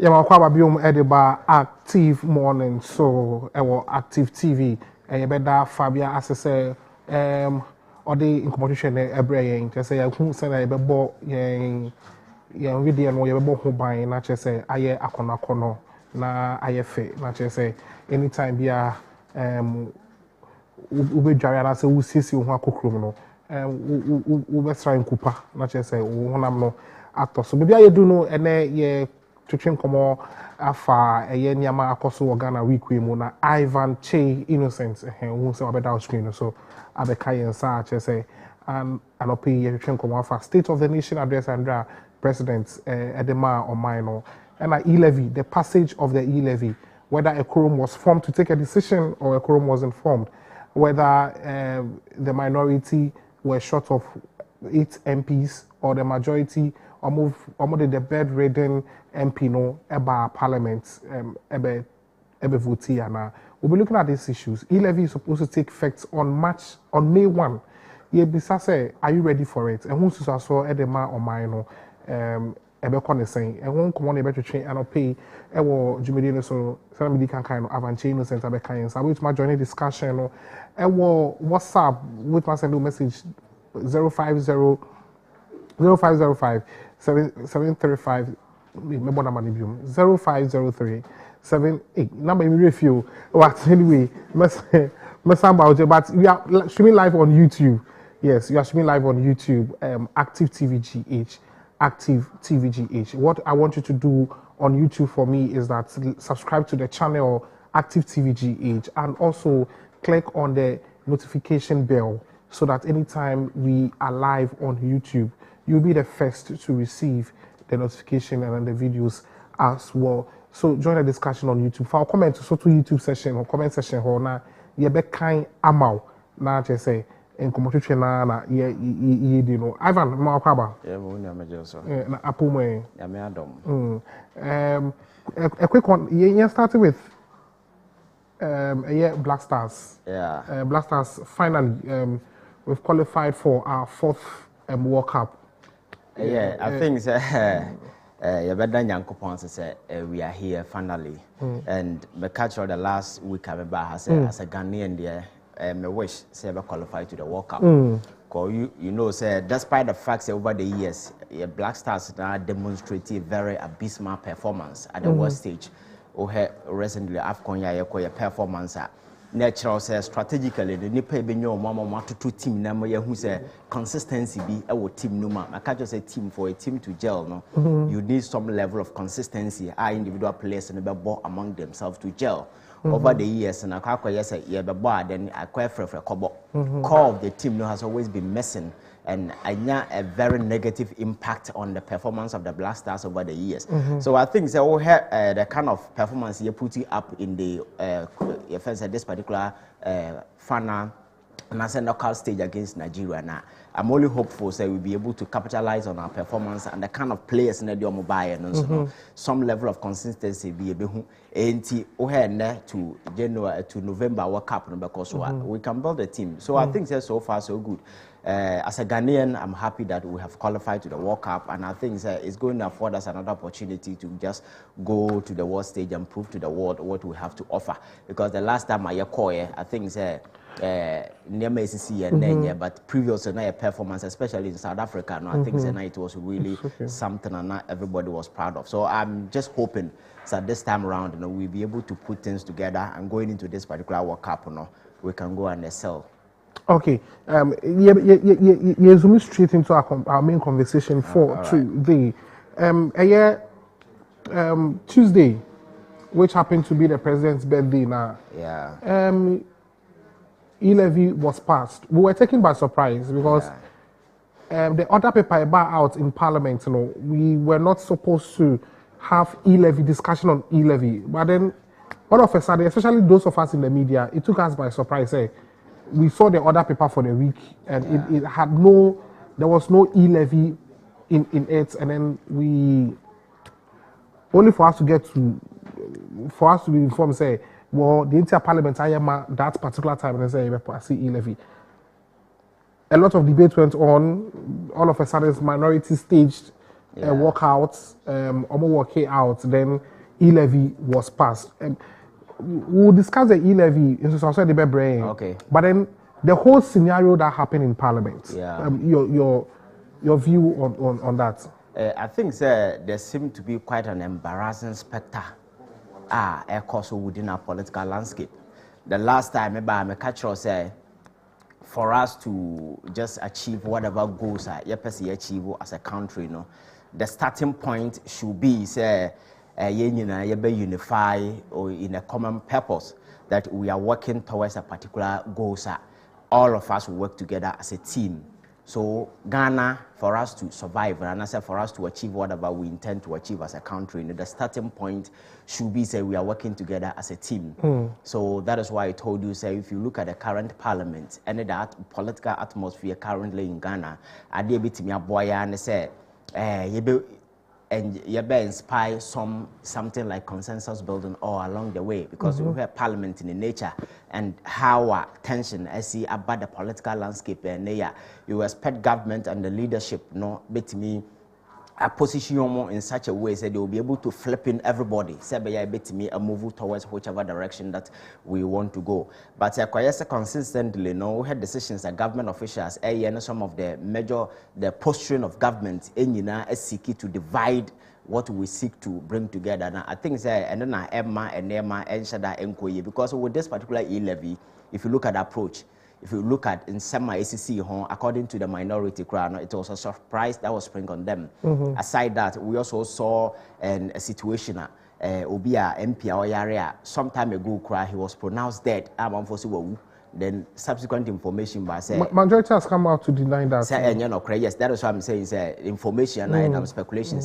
Yeah, my kwaba biom ediba active morning so active TV and you better Fabia as I say or the incompetition ebre just say who say na bebo yen video no you bebo ho ban na che say aye akono na aye fe na che say anytime bia ube dware na say wo sisi ho akokrom no wo be try nkupa na che say wo honam no ato so bia ye do no ene ye twetwe nkomo afa eye niama akoso Ghana week we mu na Kyei Innocent who say abeda screen so abeka yensa che say and opi ye twetwe nkomo afa state of the nation address and president edema or mine and E-LEVY, the passage of the E-LEVY, whether a quorum was formed to take a decision or a quorum wasn't formed, whether the minority were short of 8 MPs or the majority almost the bedridden MP no eba parliament ebe voti and we'll be looking at these issues. E-LEVY is supposed to take effect on May 1. Ye bisa say, are you ready for it? And who's to saw edema or mine ebe kone saying and won't come on a better train and pay Jumedino so somebody can kind of Kyei Innocent abe kind so with my joining discussion or WhatsApp with my send message 050 0505 735 remember number 0503 78 number me review what anyway mess about it but we are streaming live on YouTube. Yes, you are streaming live on YouTube active TVGH. Active TVGH. What I want you to do on YouTube for me is that subscribe to the channel Active TVGH and also click on the notification bell so that anytime we are live on YouTube, you'll be the first to receive the notification and then the videos as well. So join the discussion on YouTube. For our comment to YouTube session or comment session or na yebe kind amal na just say in competition na ye di no Ivan ma kwaba mo na meje so na apome ya me adom a quick one you started with Black Stars. Black Stars finally we've qualified for our 4th World Cup. I think you better Nyankopon say we are here finally and me catch the last week I remember as a Ghanaian there my wish say ever qualify to the World Cup. Because you know, say despite the fact that over the years, Black Stars now demonstrated very abysmal performance at the world stage. Recently, AFCON performance natural say strategically the nipa be nyo mama to team na mo who say consistency be our team no ma. I can't just say team for a team to gel no. You need some level of consistency. Our individual players and be among themselves to gel. Over the years, and I yes, then I quite for core of the team has always been missing, and I know a very negative impact on the performance of the Black Stars over the years. So I think the kind of performance you're putting up in the this particular final knockout stage against Nigeria now. I'm only hopeful that we'll be able to capitalize on our performance and the kind of players in the mobile and some level of consistency be able to January to November World Cup because we can build a team. So I think that so far so good. As a Ghanaian, I'm happy that we have qualified to the World Cup, and I think it's going to afford us another opportunity to just go to the world stage and prove to the world what we have to offer. Because the last time I think but previously performance, especially in South Africa, I think it was really something and not everybody was proud of. So I'm just hoping that this time around, we'll be able to put things together and going into this particular World Cup, we can go and excel. Okay, you zoom straight into our main conversation for today. Tuesday, which happened to be the president's birthday now. E-LEVY was passed. We were taken by surprise because the other paper bar out in Parliament, we were not supposed to have E-LEVY discussion on E-LEVY. But then, all of a sudden, especially those of us in the media, it took us by surprise. We saw the other paper for the week, and it had there was no E-LEVY in it, and then only for us to be informed, say, well, the entire Parliament, that particular time, and say, I see E-LEVY. A lot of debate went on. All of a sudden, minority staged walkouts, work out, then E-LEVY was passed. We'll discuss the E-LEVY in society brain. Okay. But then the whole scenario that happened in Parliament. Yeah. Your view on that. I think there seemed to be quite an embarrassing specter also within our political landscape. The last time I catch us for us to just achieve whatever goals you achieve as a country, the starting point should be unify or in a common purpose that we are working towards a particular goal. All of us will work together as a team. So Ghana, for us to survive, and I said for us to achieve whatever we intend to achieve as a country, the starting point should be we are working together as a team. So that is why I told you, if you look at the current parliament and the political atmosphere currently in Ghana, I did bit me a boy and say, and you better inspire something like consensus building all along the way, because we have parliament in the nature and how tension I see about the political landscape and you expect government and the leadership bet me a position in such a way that they will be able to flip in everybody. Say bet me a move towards whichever direction that we want to go. But consistently, we had decisions that government officials, and some of the posturing of government, is seeking to divide what we seek to bring together. Now, I think and then Emma and Emma and Shada Enkoye, because with this particular E-LEVY, if you look at the approach, if you look at in some ACC, according to the minority crowd, it was a surprise that was spring on them. Aside that, we also saw a situation. Obia MP Oyarea, some time ago, he was pronounced dead. Then subsequent information by say majority has come out to deny that. Yes, that is what I'm saying. Information and speculation.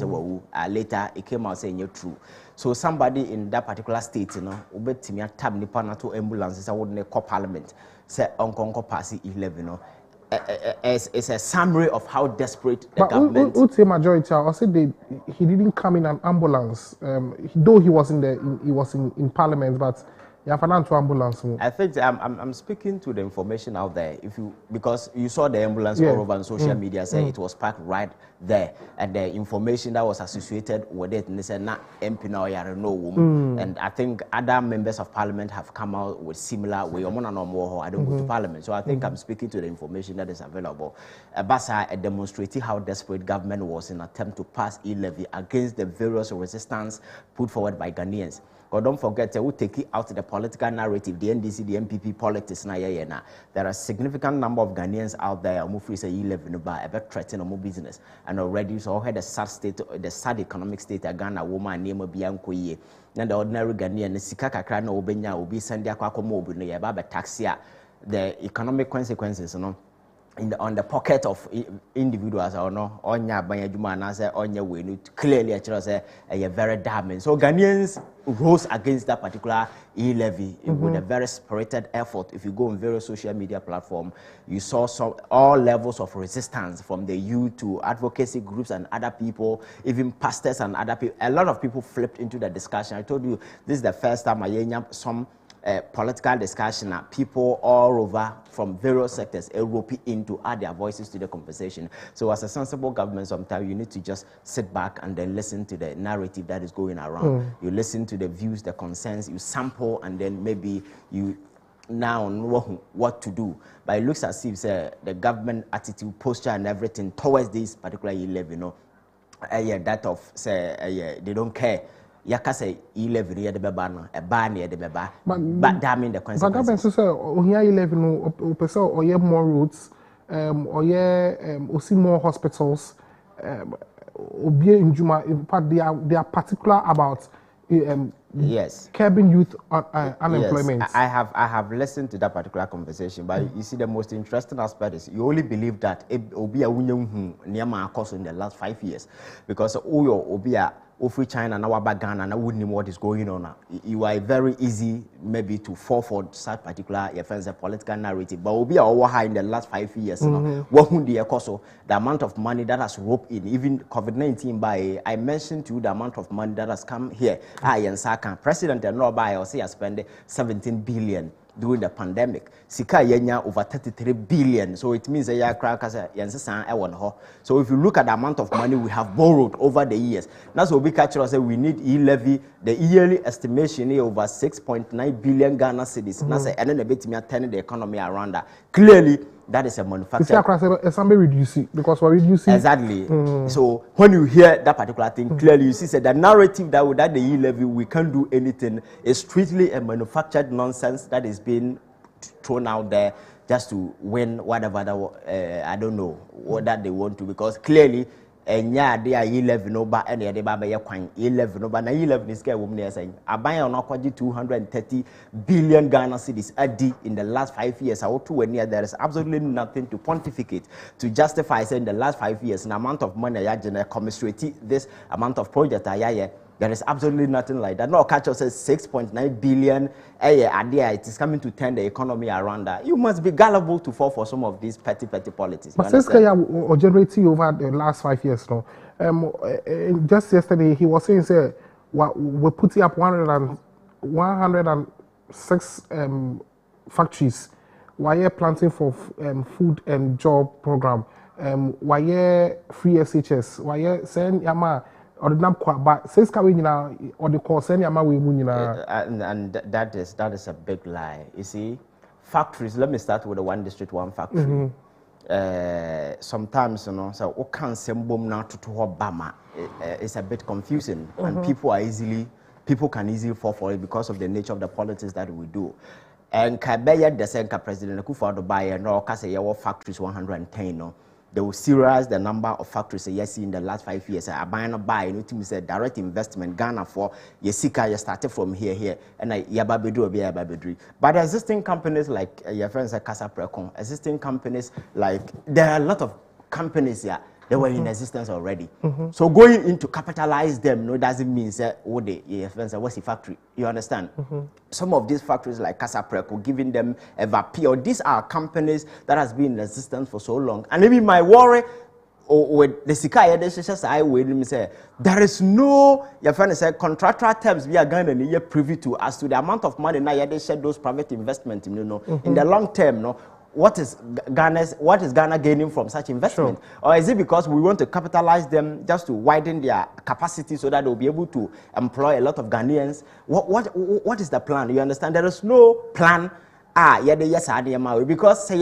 Later it came out saying you're true. So somebody in that particular state, ubetimi tab nipa na to ambulance say wouldn't call parliament. Say onkonko pass E-LEVY. It's a summary of how desperate the government. But say majority, I said he didn't come in an ambulance. Though he was in parliament, but. Ambulance. I think I'm speaking to the information out there. Because you saw the ambulance all over on social media say it was parked right there, and the information that was associated with it, and they said not MP now and I think other members of parliament have come out with similar way. I don't go to parliament, so I think I'm speaking to the information that is available. Basa demonstrating how desperate government was in attempt to pass E-LEVY against the various resistance put forward by Ghanaians. But don't forget, we take it out the political narrative, the NDC, the MPP politics. There are a significant number of Ghanaians out there who feel say E-LEVY about threatening more business. And already, so had the sad economic state of Ghana, woman name of Bianco. And the ordinary Ghanaian, the Sikaka Krana Obenya, will be sent their Quacomo, taxia, the economic consequences, on the pocket of individuals or no on your banyajuma on your way clearly a very damning. So Ghanaians rose against that particular E-LEVY with a very spirited effort. If you go on various social media platforms, you saw all levels of resistance from the youth to advocacy groups and other people, even pastors and other people. A lot of people flipped into the discussion. I told you this is the first time I hear some political discussion that people all over from various sectors Europe in to add their voices to the conversation. So as a sensible government, sometimes you need to just sit back and then listen to the narrative that is going around. You listen to the views, the concerns, you sample, and then maybe you now know what to do. But it looks as if the government attitude, posture, and everything towards this particular E-LEVY, that of they don't care. Yakase E-LEVY near the beba, a bar near the beba, but damning the consequences. But government say E-LEVY no, or ye more roads, or ye see more hospitals, or be in Juma. But they are particular about yes, curbing youth unemployment. Yes, I have listened to that particular conversation, but you see the most interesting aspect is you only believe that it will be a winning near my course in the last 5 years, because will be a free China now about Ghana and I wouldn't know what is going on. You are very easy maybe to fall for such particular political narrative, but will be our high in the last 5 years. What would the amount of money that has roped in, even COVID-19 by I mentioned to you the amount of money that has come here. President and no buy or say I spend 17 billion during the pandemic. Sika yenya over 33 billion. So it means that ya krakasa yensesan ewon ho. So if you look at the amount of money we have borrowed over the years, that's what we catch us say we need E-LEVY. The yearly estimation is over 6.9 billion Ghana cedis. That's and then a bit me turning the economy around that. Clearly, that is a manufacturer. Somebody reduce it because we're reducing. Exactly. So when you hear that particular thing, clearly you see that the narrative that without the E-LEVY we can't do anything is strictly a manufactured nonsense that is being thrown out there just to win whatever that, I don't know what that they want to, because clearly enya they are E-LEVY no ba and they ba be kwan E-LEVY no ba na E-LEVY is care woman saying aban on akwaji 230 billion Ghana cedis adi in the last 5 years. I to when there is absolutely nothing to pontificate to justify saying the last 5 years an amount of money I generate commiserate this amount of project I there is absolutely nothing like that. No, catch us says 6.9 billion idea. It is coming to turn the economy around that. You must be gullible to fall for some of these petty politics. But since Kyei generating over the last 5 years now, just yesterday he was saying, say, we're putting up 106 factories. Why planting for food and job program? Why free SHS? Why saying yama? Or the but says or the course and that is a big lie. You see, factories. Let me start with the one district, one factory. Sometimes so what can boom now to Obama? It's a bit confusing, and people can easily fall for it because of the nature of the politics that we do. And Kyei the Senka President Akufo-Addo buy no kase yawo factories 110 no. They will serialize the number of factories yes in the last 5 years. I buy no buy, you know, say direct investment Ghana for Yesika, you started from here, and I yababedu or babedri. But existing companies like your friends at Casa Precon, existing companies like there are a lot of companies here. They were in existence already. So going in to capitalize them no doesn't mean that what's the factory? You understand? Some of these factories like Casa Preco, giving them a VAP, these are companies that has been in existence for so long. And maybe my worry with the Sikai I will say there is no your friend said contractual terms we are going to be privy to as to the amount of money now they share those private investment, you know, in the long term, no. What is Ghana gaining from such investment? Sure. Or is it because we want to capitalize them just to widen their capacity so that they'll be able to employ a lot of Ghanaians? What is the plan? You understand? There is no plan. Because say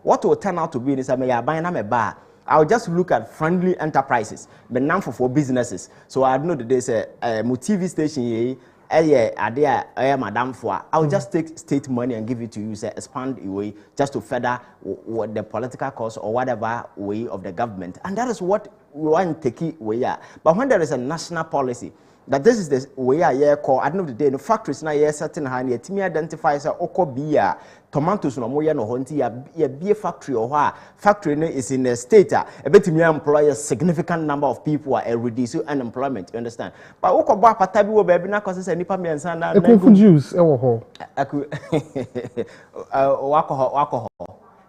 what will turn out to be is I'll just look at friendly enterprises, but now for businesses. So I know that there's a TV station here. Madam for I'll just take state money and give it to you, say expand away just to further the political cause or whatever way of the government, and that is what we want to take away. But when there is a national policy that this is the way I call at the end of the day, the factories now certain hand yet me identifies a oko beer tomatoes no moya no honti ya beer factory or factory is in a state a bit me employ a significant number of people are reduce unemployment, you understand? But oko ba patabi wo baby na cause say nipa me ansa na could use wako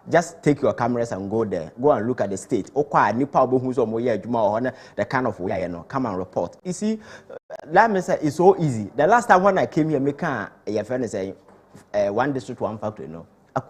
just take your cameras and go there. Go and look at the state. The kind of way come and report. You see, let me say it's so easy. The last time when I came here, your friend is saying one district, one factory. No, I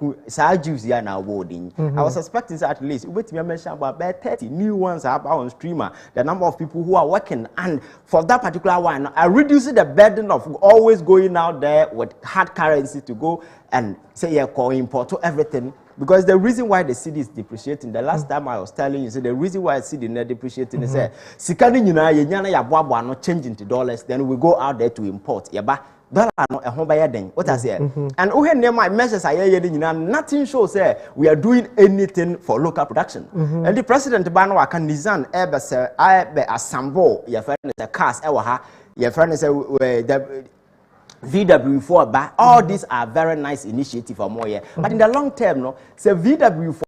was suspecting at least with me mention about 30 new ones are on streamer. The number of people who are working, and for that particular one, I reduce the burden of always going out there with hard currency to go and say call import to everything. Because the reason why the city is depreciating, the last time I was telling you, so the reason why the city is not depreciating is sikani nyina not changing to dollars, then we go out there to import. Yaba dollar no ehon ba yeden. What I say? And when my measures are nothing shows we are doing anything for local production. And the president ban wa kan Nizan ebe se be assemble your friend is a cars ewa ha your friend is the VW4 all these are very nice initiative for more year. But in the long term, no, say VW4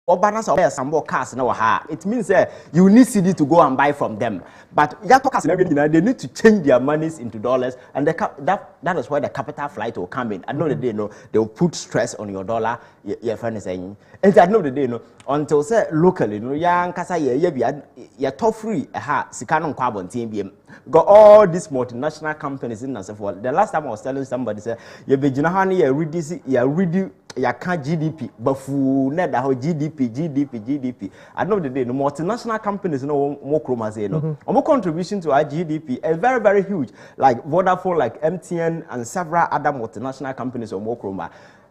or balance of some more cars now. It means you need CD to go and buy from them. But they need to change their monies into dollars, and that is where the capital flight will come in. At the end of the day, no, they will put stress on your dollar. Your friend is saying, and at the end of the day, no, until say locally, no, young kasa ye tough free sikano carbon team Got all these multinational companies in and so forth. The last time I was telling somebody, say, you be Jinahani, you can't GDP, but for net that GDP. I know the day the multinational companies no more chromazine, no, more contribution to our GDP is very, very huge. Like Vodafone, like MTN, and several other multinational companies or more chroma.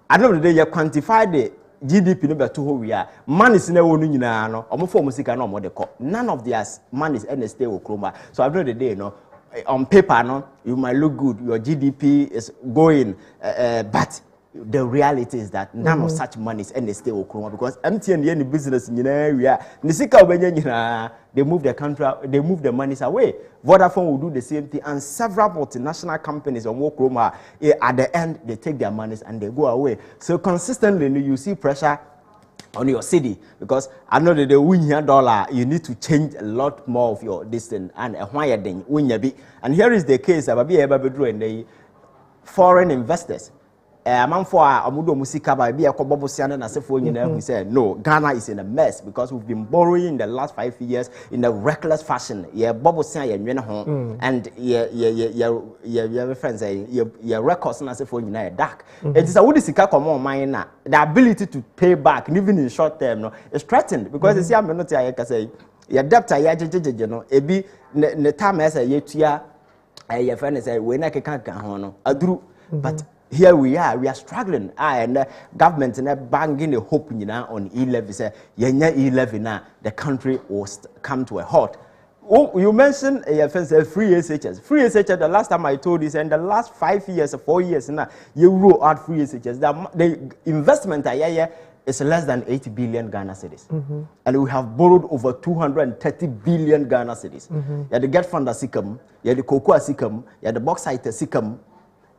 I know the day you quantify the GDP number to who we are. Money is never winning no. Omo for music no more the cop. None of their money is any stay with chroma. So I know the day no. On paper no, you might look good. Your GDP is going, but the reality is that none of such money is any stay with chroma because MTN any business in area. They move the country, they move the monies away. Vodafone will do the same thing, and several multinational companies on more chroma at the end they take their monies and they go away. So consistently you see pressure on your city because I know that the win here dollar you need to change a lot more of your distance and why win be. And here is the case about the foreign investors. Man for Amudo Musika by Bia Kobosian and Asefo, who said, no, Ghana is in a mess because we've been borrowing in the last 5 years in a reckless fashion. Yeah, Bobosia and your friends say your records and Asefo in dark. It is a woody sika come mine. The ability to pay back, even in short term, no, is threatened because it's I'm not say your debt I ebi ne time as a yetia your friend say we na keka hono adru but here we are struggling. And the government and banging the hope on E-LEVY. Say, E-LEVY now, the country will come to a halt. Oh, you mentioned free SHS. Free SHS, the last time I told you, in the last 5 years or 4 years, now you roll out free SHS. The investment is less than 80 billion Ghana cedis. And we have borrowed over 230 billion Ghana cedis. You had the Get Fund Sikkim, you had the Cocoa Sikkim, you had the Bauxite Sikkim,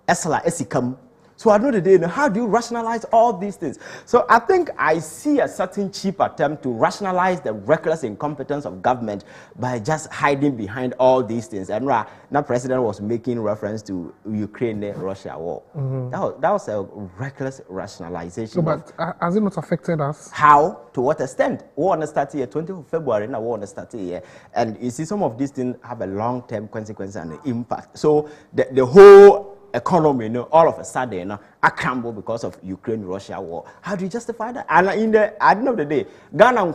Esla Esikam. So I know the day, how do you rationalize all these things? So I think I see a certain cheap attempt to rationalize the reckless incompetence of government by just hiding behind all these things. And now president was making reference to Ukraine-Russia war. That was a reckless rationalization. So, but has it not affected us? How? To what extent? War on the start here, 20th of February, now war on the start here. And you see some of these things have a long-term consequence and impact. So the whole economy, all of a sudden, I crumble because of Ukraine-Russia war. How do you justify that? And at the end of the day, Ghana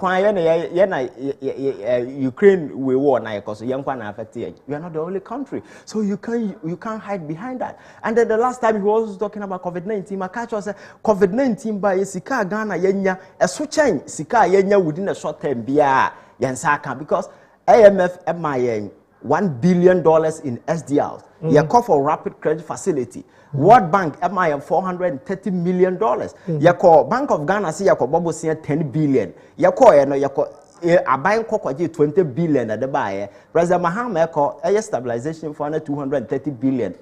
Ukraine war now because young one affected. You are not the only country, so you can't hide behind that. And then the last time he was talking about COVID-19, my catch was COVID-19 by Sika Ghana yenya a switching Sika yenya within a short term biya yansaka because IMF MIA $1 billion in SDRs. You call for rapid credit facility. World Bank MIA $430 million. You call Bank of Ghana see you call Bobo see 10 billion. You call a bank call 20 billion at the buyer. President Mahama call a stabilization for $230 million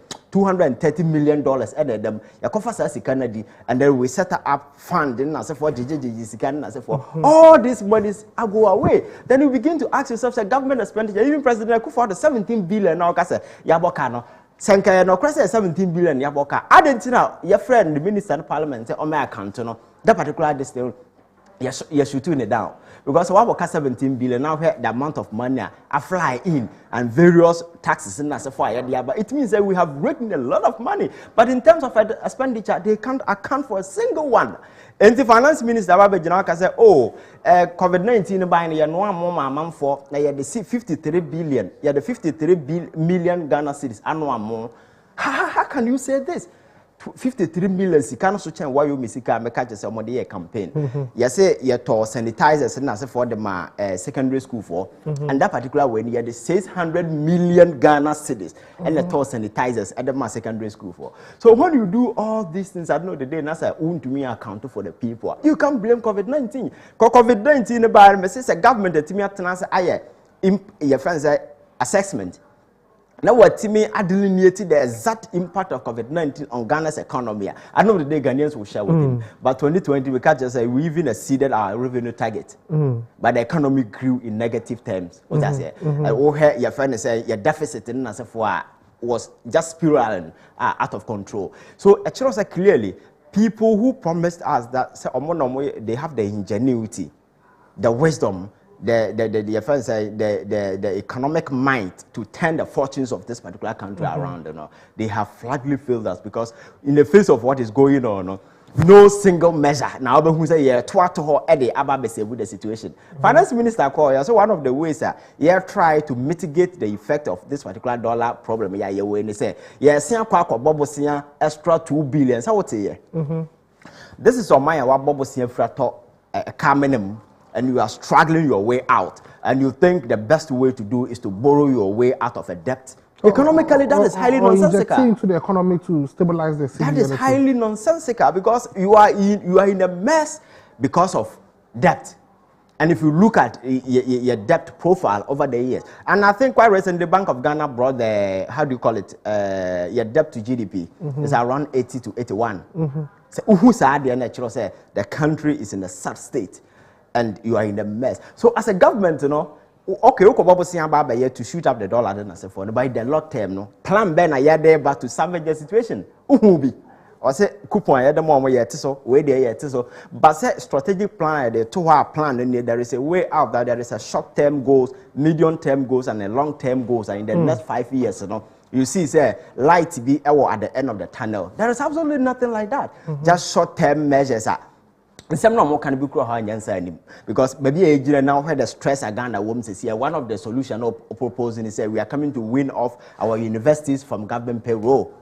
added them. You call for Canada and then we set up funding as for JJJ as for all these monies go away. Then you begin to ask yourself, say government expenditure, even President Kufuor the 17 billion now kase Yabokano. Senka no krese 17 billion Yaboka. Adentina your friend the minister in parliament say on my account no that particular this thing you're shooting it down. Because what about 17 billion now the amount of money are fly in and various taxes in as a fire there, but it means that we have written a lot of money. But in terms of expenditure, they can't account for a single one. And the finance minister Babajinaka said, oh, COVID-19 buying no more man for now you the 53 billion, you the 53 million Ghana cedis annual more. How can you say this? 53 million sika no so chen why you misika make catch some the campaign. You say you to sanitizers and as for the secondary school for and that particular way you the 600 million Ghana cedis and the to sanitizers at the secondary school for. So when you do all these things, I know the day NASA own to me account for the people. You can't blame COVID-19. COVID-19 by me say government that me atnase aye your friends assessment. Now what Timmy delineated the exact impact of COVID-19 on Ghana's economy. I know the day Ghanaians will share with him. But 2020 we can't just say we even exceeded our revenue target. But the economy grew in negative terms. What I say? Your friend say your deficit in was just spiraling out of control. So it shows that clearly people who promised us that say they have the ingenuity, the wisdom, the economic might to turn the fortunes of this particular country around, they have flatly failed us, because in the face of what is going on, no single measure. Now, who say yeah, to her Eddie with the situation. Finance Minister called. So one of the ways try to mitigate the effect of this particular dollar problem. Yeah, when they say extra 2 billion. So what say this is on my what Bobo frato a minimum, and you are struggling your way out, and you think the best way to do is to borrow your way out of a debt. Economically, that is highly nonsensical. Into the economy to stabilize the city. That is highly nonsensical, because you are in a mess because of debt. And if you look at your debt profile over the years, and I think quite recently, the Bank of Ghana brought the, how do you call it, your debt to GDP is around 80 to 81. So, the country is in a sad state, and you are in a mess. So, as a government, okay, to shoot up the dollar, then I say for by the long term, plan Ben a there but to salvage the situation. Or say coupon the moment yet so, way there yet so, but say strategic plan, the 2-hour plan, and there is a way out that there is a short-term goals, medium-term goals, and a long-term goals, and in the next 5 years, you see, say light be at the end of the tunnel. There is absolutely nothing like that. Just short-term measures are. Some no more can be because maybe now where the stress again that women say one of the solutions proposing is we are coming to win off our universities from government payroll.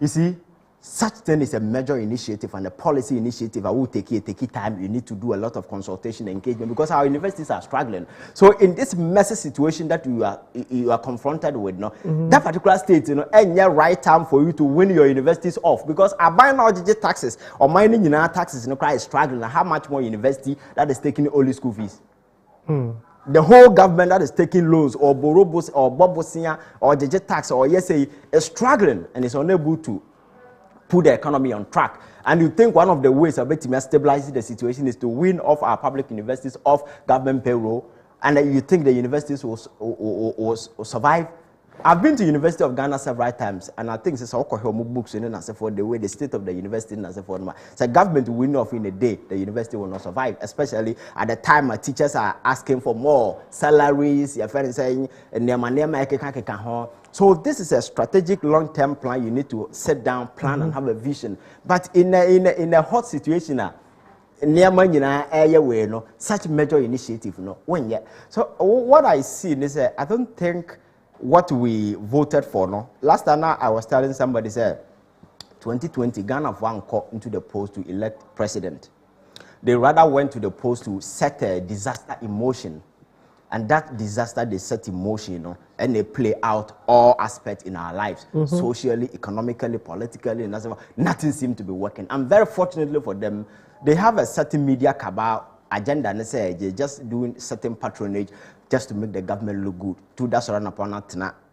You see, such thing is a major initiative and a policy initiative. I will take it time. You need to do a lot of consultation and engagement, because our universities are struggling. So in this messy situation that you are confronted with, that particular state, any right time for you to win your universities off, because I buy now taxes or mining taxes, is struggling. How much more university that is taking only school fees? The whole government that is taking loans or borrowers or bobosia or digit tax or is struggling and is unable to put the economy on track. And you think one of the ways of stabilizing the situation is to win off our public universities off government payroll, and you think the universities will survive? I've been to University of Ghana several times, and I think it's all books for the way the state of the university so government will win off in a day, the university will not survive, especially at the time our teachers are asking for more salaries, your friends saying, so this is a strategic long-term plan. You need to sit down, plan, and have a vision. But in a hot situation, such major initiative, when yet. So what I see is I don't think what we voted for, last time I was telling somebody, said 2020, Ghana one caught into the polls to elect president. They rather went to the polls to set a disaster in motion. And that disaster they set in motion, and they play out all aspects in our lives, socially, economically, politically, and nothing seemed to be working. And very fortunately for them, they have a certain media cabal agenda, and they're just doing certain patronage just to make the government look good. To that's run upon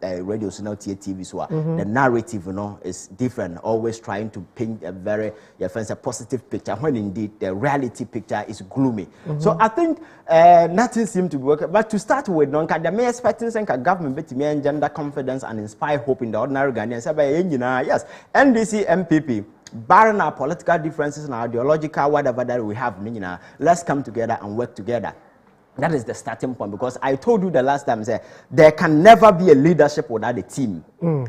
radio, TV, so the narrative, is different. Always trying to paint a very a positive picture, when indeed the reality picture is gloomy. So I think nothing seems to be working. But to start with, the main expecting government to engender confidence and inspire hope in the ordinary Ghanaians. Yes, NDC, MPP. Barring our political differences and our ideological whatever that we have, let's come together and work together. That is the starting point, because I told you the last time, there can never be a leadership without a team.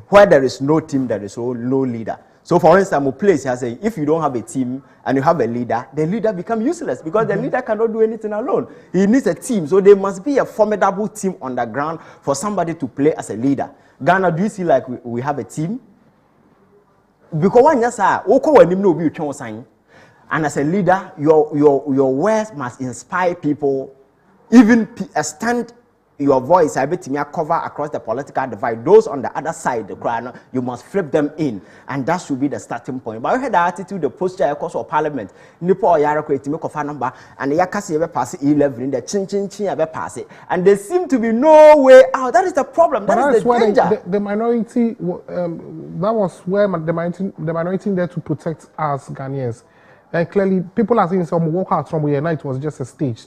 Where there is no team, there is no leader. So for instance, place has say, if you don't have a team and you have a leader, the leader becomes useless, because the leader cannot do anything alone. He needs a team. So there must be a formidable team on the ground for somebody to play as a leader. Ghana, do you see like we have a team? Because one just and as a leader, your words must inspire people. Even extend your voice, I bet me cover across the political divide. Those on the other side, the crowd, you must flip them in, and that should be the starting point. But I had the attitude, the posture, of course, of Parliament. Nipo Yara create make a number, and the Yakasi ever pass E-LEVY in the chin ever pass it, and there seem to be no way out. That is the problem. That is the danger. The minority, that was where the minority there to protect us Ghanaians. And clearly, people are saying some walk out from night was just a stage.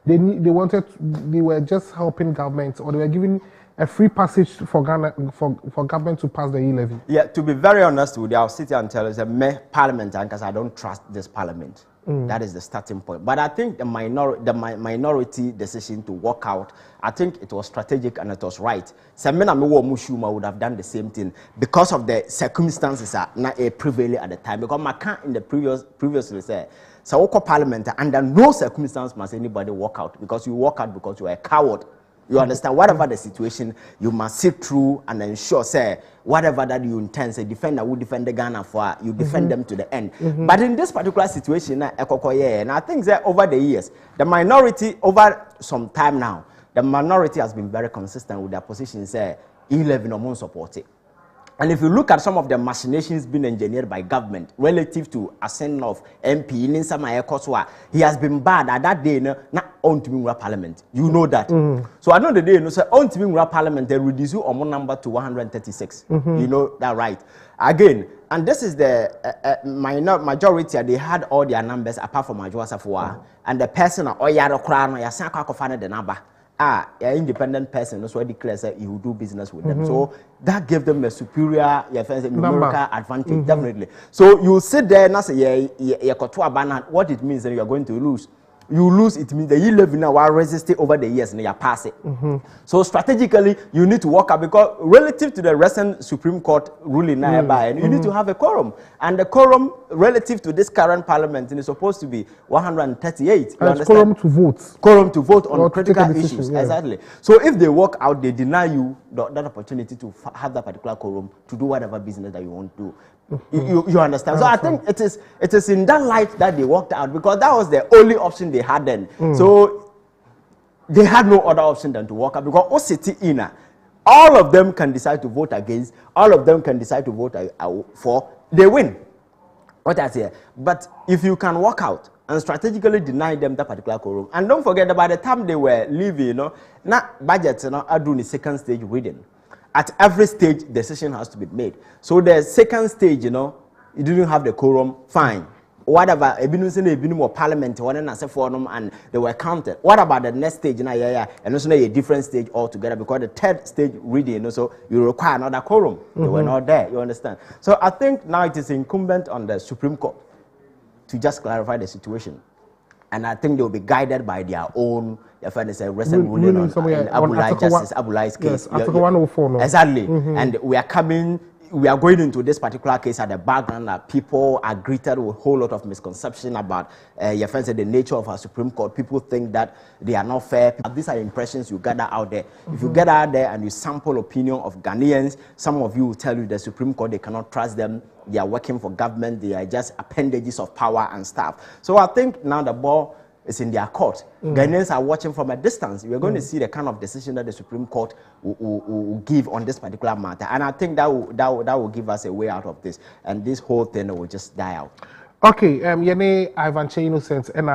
They were just helping government, or they were giving a free passage for Ghana for government to pass the E-LEVY. Yeah, to be very honest with you, I'll sit here and tell you that Parliament, because I don't trust this Parliament. That is the starting point. But I think the minority decision to walk out, I think it was strategic and it was right. Semena Mewo Mushuma would have done the same thing because of the circumstances are not prevailing at the time. Because my can't in the previously said, so parliament under no circumstance must anybody walk out, because you walk out because you are a coward. You understand? Whatever the situation, you must sit through and ensure, say, whatever that you intend, say, defender will defend the Ghana for, you defend them to the end. But in this particular situation, and I think that over the years, the minority, over some time now, the minority has been very consistent with their position, say, E-LEVY no more support it. And if you look at some of the machinations being engineered by government relative to ascent of MP in Samaya Koswa, he has been bad at that day, not on to be parliament. You know that. So I know the day, no, say on to be parliament, they reduce your number to 136. You know that, right? Again, and this is the majority, they had all their numbers apart from Majua Safua, and the person or Yaro Crown or Yasanka the number. An independent person, that's why declares that he will do business with them. So that gave them a superior numerical advantage, definitely. So you sit there and say, what it means that you are going to lose. You lose, it means the E-LEVY now are resisting over the years and you pass it. So strategically, you need to work out, because relative to the recent Supreme Court ruling nearby, you need to have a quorum. And the quorum relative to this current parliament is supposed to be 138. It's quorum to vote. Quorum to vote on critical issues. Exactly. So if they walk out, they deny you that opportunity to have that particular quorum to do whatever business that you want to do. You understand? So I think it is in that light that they walked out, because that was the only option they had then. So they had no other option than to walk out, because Osity Ina, all of them can decide to vote against, all of them can decide to vote for, they win. What I say. But if you can walk out and strategically deny them that particular quorum, and don't forget that by the time they were leaving, not budgets, are doing the second stage reading. At every stage, decision has to be made. So the second stage, you didn't have the quorum, fine. Whatever, a more parliament, and they were counted. What about the next stage? And also a different stage altogether, because the third stage reading, so you require another quorum. They were not there, you understand? So I think now it is incumbent on the Supreme Court to just clarify the situation. And I think they will be guided by their own, if I say, recent ruling on Abulai's case. Yes, Article 104. No? Exactly. And we are going into this particular case at the background that people are greeted with a whole lot of misconception about the nature of our Supreme Court. People think that they are not fair. These are impressions you gather out there. If you gather out there and you sample opinion of Ghanaians, some of you will tell you the Supreme Court, they cannot trust them. They are working for government. They are just appendages of power and stuff. So I think now the ball is in their court. Ghanaians are watching from a distance. We are going to see the kind of decision that the Supreme Court will give on this particular matter. And I think that will give us a way out of this. And this whole thing will just die out. Okay, Kyei Innocent and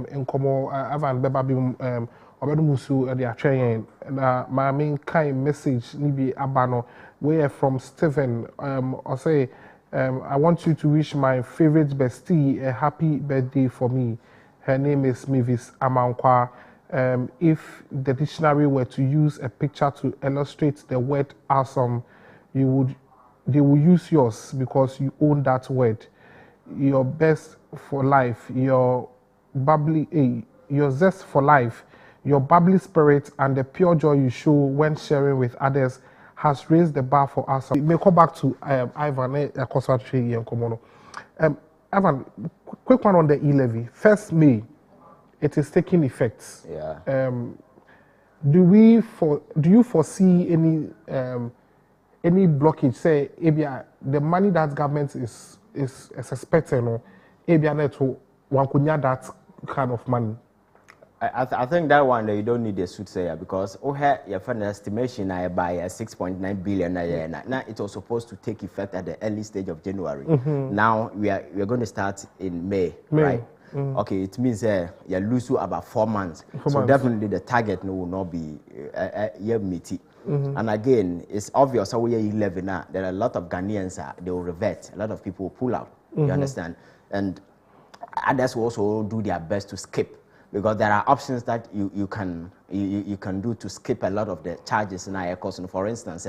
in Komo Avan Bebabim Obedumusu the Achayan and my main kind message Nibi Abano. We are from Stephen. Or say, I want you to wish my favorite bestie a happy birthday for me. Her name is Mavis Amankwa. If the dictionary were to use a picture to illustrate the word awesome, they will use yours because you own that word. Your best for life, your zest for life, your bubbly spirit, and the pure joy you show when sharing with others has raised the bar for us. We may come back to Ivan Ivan, quick one on the E-LEVY. 1st May, it is taking effect. Yeah. Do you foresee any blockage? Say, the money that government is expecting, one could get that kind of money. I think that one you don't need a soothsayer, because your final estimation by 6.9 billion now it was supposed to take effect at the early stage of January. Now we are going to start in May. Right? Okay, it means you lose about 4 months. Definitely the target will not be meet. And again, it's obvious how we are E-LEVY now. There are a lot of Ghanaians they will revert. A lot of people will pull out. You understand? And others will also do their best to skip. because there are options that you can do to skip a lot of the charges in our course. For instance,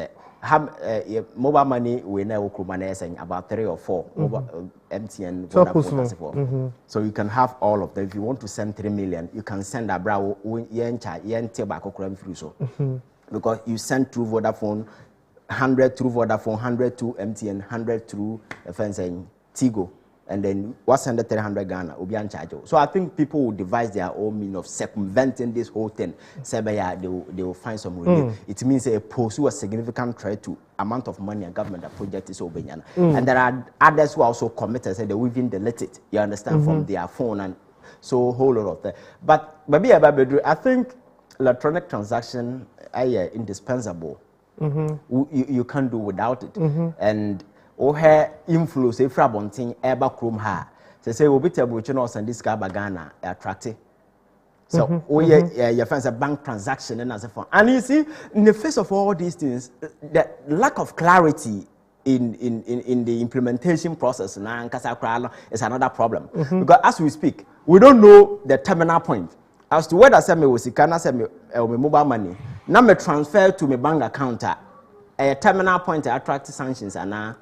mobile money we know about 3 or 4 MTN Vodafone. So you can have all of them. If you want to send 3 million, you can send a brow because you send through Vodafone 100 through Vodafone, 100 to MTN, 100 through Tigo. And then what's under 300 Ghana will be unchargeable. So I think people will devise their own means of circumventing this whole thing. Say, they will find some relief. It means they pursue a significant threat to amount of money a government project is over. And there are others who are also committed, say they will even delete it. You understand, from their phone, and so a whole lot of that. But maybe I think electronic transaction are indispensable. You can't do without it. And her influence if Rabonting ever chrome her. Say we be able to know send this guy Ghana attractive. So your friends a bank transaction and as a phone. And you see, in the face of all these things, the lack of clarity in the implementation process now is another problem. Because as we speak, we don't know the terminal point. As to whether send me was Sikana send me mobile money. Now me transfer to my bank account. A terminal point to attract sanctions and I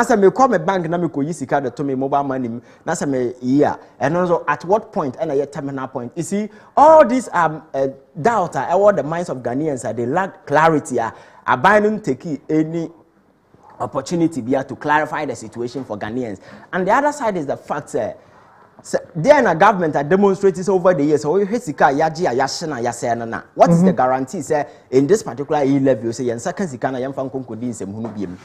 say me call my bank na me ko use card to me mobile money na say me year and also at what point and a terminal point. You see, all these doubt all the minds of Ghanaians they lack clarity. Abandon take any opportunity to clarify the situation for Ghanaians. And the other side is the fact then a government are demonstrated over the years. So what is the guarantee? Say in this particular E-LEVY, you say in second sikana yam fan konkodi nsem hunu biem.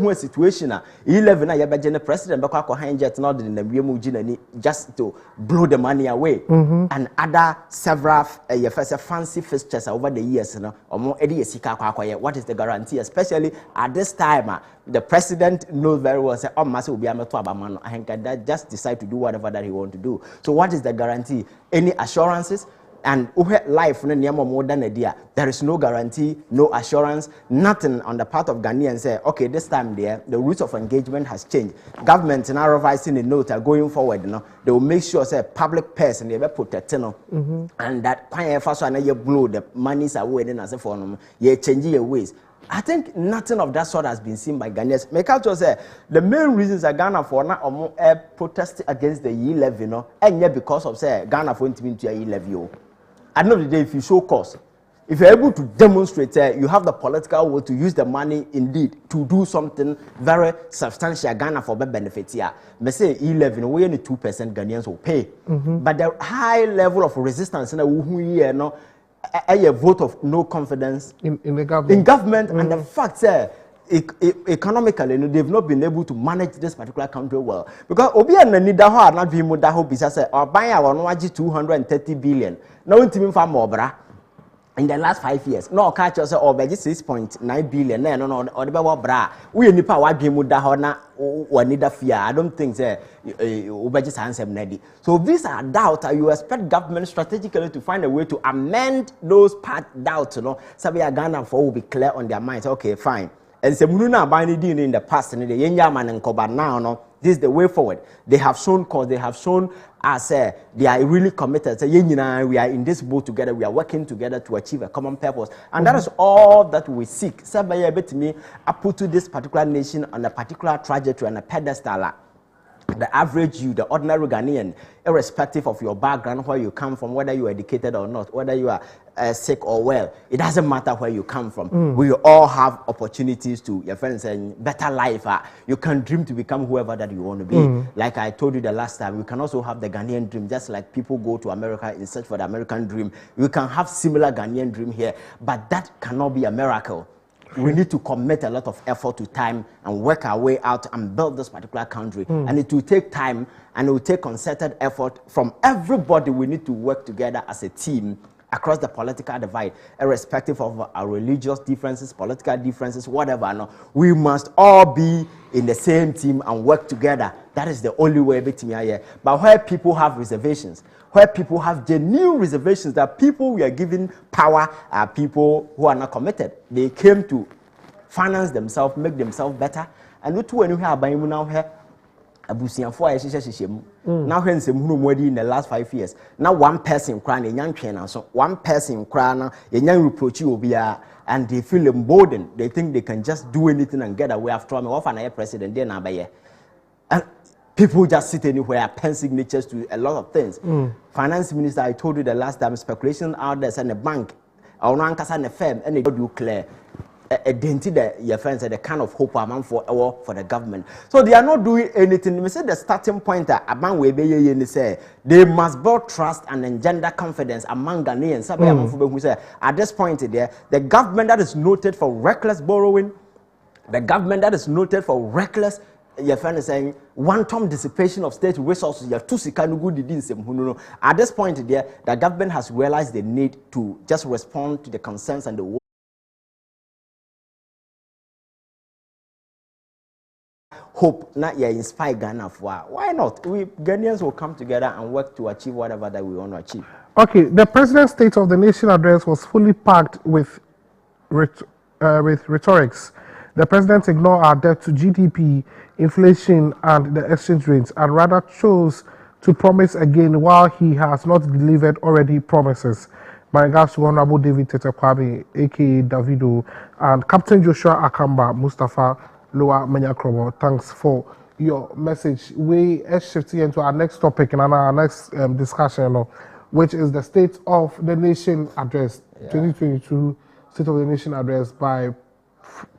You situation E-LEVY na yabeje president beko akọ jet not in the wiemu ginani just to blow the money away. And other several fancy fixtures over the years, what is the guarantee? Especially at this time, the president knows very well. Say, oh, Master will be able to that just decide to do whatever that he want to do. So what is the guarantee? Any assurances? And life more than a day. There is no guarantee, no assurance, nothing on the part of Ghanaians. Say, okay, this time the routes of engagement has changed. Government now revising the note going forward. They will make sure say public purse and they will protect and that first one you blow the monies away then as a form you change your ways. I think nothing of that sort has been seen by Ghanaians. Make out to say the main reasons are Ghana for now protest against the E-LEVY, and yet because of say Ghana for into E-LEVY. At the end of the day, if you show cause, if you're able to demonstrate you have the political will to use the money indeed to do something very substantial Ghana for benefits here. Me say E-LEVY, we only 2% Ghanaians will pay, but the high level of resistance a vote of no confidence in the government. In government and the fact economically they've not been able to manage this particular country well. Because Obi and Nida ho not be muda ho bisa say or buy our 230 billion. No intimate farm obra in the last 5 years. No catch us or by 6.9 billion. No, or the bra. We nipa wa be muda ho na or need a fear. I don't think just answer ready. So these are doubts. You expect government strategically to find a way to amend those doubts. Sabia Ghana for will be clear on their minds. Okay, fine. And some Muna binding in the past and the Yenyaman and Koba now. This is the way forward. They have shown cause. They have shown us they are really committed. Say, we are in this boat together. We are working together to achieve a common purpose, and that is all that we seek. Say, me, I put to this particular nation on a particular trajectory and a pedestal. The average you, the ordinary Ghanaian, irrespective of your background, where you come from, whether you are educated or not, whether you are sick or well, it doesn't matter where you come from. We all have opportunities to, your friends saying, better life. You can dream to become whoever that you want to be. Like I told you the last time, we can also have the Ghanaian dream, just like people go to America in search for the American dream. We can have similar Ghanaian dream here, but that cannot be a miracle. We need to commit a lot of effort to time and work our way out and build this particular country. And it will take time and it will take concerted effort from everybody. We need to work together as a team across the political divide, irrespective of our religious differences, political differences, whatever. No, we must all be in the same team and work together. That is the only way. But where people have reservations, where people have genuine reservations that people we are giving power are people who are not committed. They came to finance themselves, make themselves better. And we too, when we have now here, abusianfo a yɛhyehyɛ mu na hwɛ nsɛm hunu mu adi in the last 5 years na one person kra na enya ntwe na so one person kra na enya reproach obia and they feel emboldened. They think they can just do anything and get away. After me what na president dey na baye, and people just sit anywhere, pen signatures to a lot of things. Finance minister, I told you the last time, speculation out there and the bank or no ankasa na firm and they do clear identity your friends the kind of hope among for the government. So they are not doing anything. We say the starting point among we be say they must build trust and engender confidence among Ghanaians. Who say at this point there, the government that is noted for reckless borrowing, the government that is noted for reckless your friend is saying one-time dissipation of state resources. You're too sick and good. At this point there, the government has realized the need to just respond to the concerns and the hope not yeah inspire Ghana for. Why not? We Ghanaians will come together and work to achieve whatever that we want to achieve. Okay, the President's State of the Nation address was fully packed with rhetorics. The President ignored our debt to GDP, inflation, and the exchange rates, and rather chose to promise again while he has not delivered already promises. My regards to Honorable David Tete Kwabe, aka Davido, and Captain Joshua Akamba Mustafa Loa Menyakrobo. Thanks for your message. We are shifting into our next topic and our next discussion, which is the State of the Nation Address, 2022 State of the Nation Address by the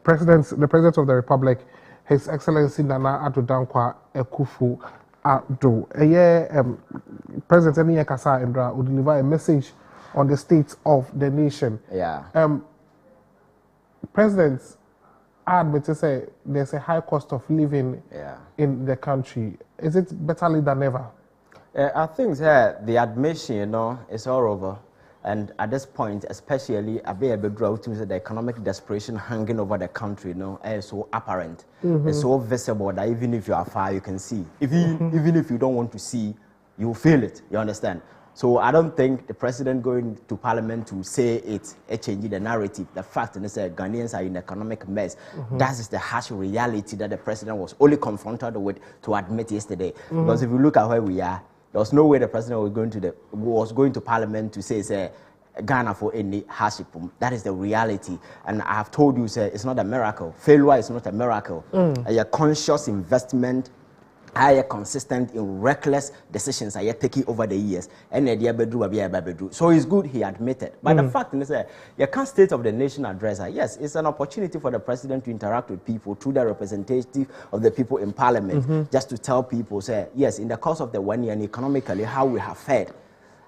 President of the Republic, His Excellency Nana Addo Dankwa Akufo-Addo. President Eni Kasa Indra will deliver a message on the state of the nation. President admit to say there's a high cost of living in the country. Is it better than ever? I think the admission, is all over. And at this point, especially, the economic desperation hanging over the country, is so apparent. It's so visible that even if you are far, you can see. Even if you don't want to see, you feel it. You understand? So I don't think the president going to parliament to say it changing the narrative. The fact is that Ghanaians are in economic mess. That is the harsh reality that the president was only confronted with to admit yesterday. Because if you look at where we are, there was no way the president was going to parliament to say Ghana for any hardship. That is the reality. And I have told you, it's not a miracle. Failure is not a miracle. A conscious investment, are consistent in reckless decisions are taking over the years. And so it's good he admitted. But the fact is that you can't State of the Nation address. Yes, it's an opportunity for the president to interact with people through the representative of the people in parliament, just to tell people, yes, in the course of the 1 year and economically, how we have fared,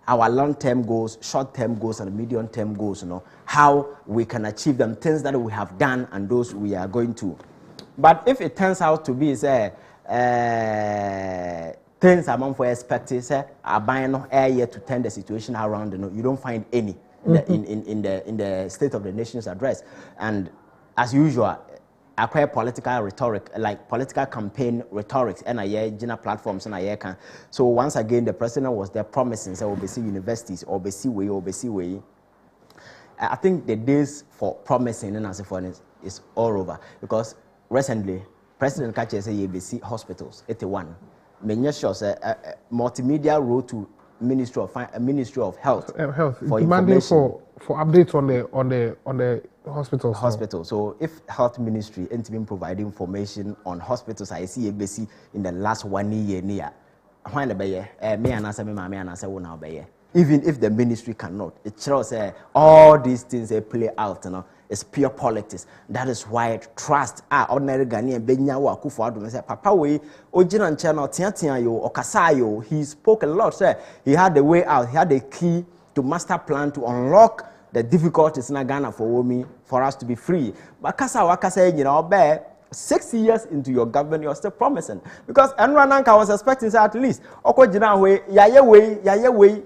our long-term goals, short-term goals, and medium-term goals, how we can achieve them, things that we have done and those we are going to. But if it turns out to be, things among for expected, are buying air yet to turn the situation around, you don't find any in the State of the Nation's address. And as usual, acquire political rhetoric, like political campaign rhetorics, and platforms and So once again, the president was there promising, obviously universities, obviously way. I think the days for promising and as for is all over, because recently President Kachi said ABC hospitals 81. Many sure multimedia wrote to Ministry of Health for demanding for updates on the hospitals. Hospital. So if Health Ministry ain't been providing information on hospitals, I see ABC in the last 1 year near. When even if the ministry cannot, it shows all these things they play out, it's pure politics. That is why trust ordinary Ghanaian Benya wa Akufo-Addo say papa we ojina nche na otiatia yo okasa yo. He spoke a lot, sir. He had the way out. He had the key to master plan to unlock the difficulties in Ghana for us to be free. But kasa wakasa 6 years into your government, you're still promising. Because Enrananka was expecting at least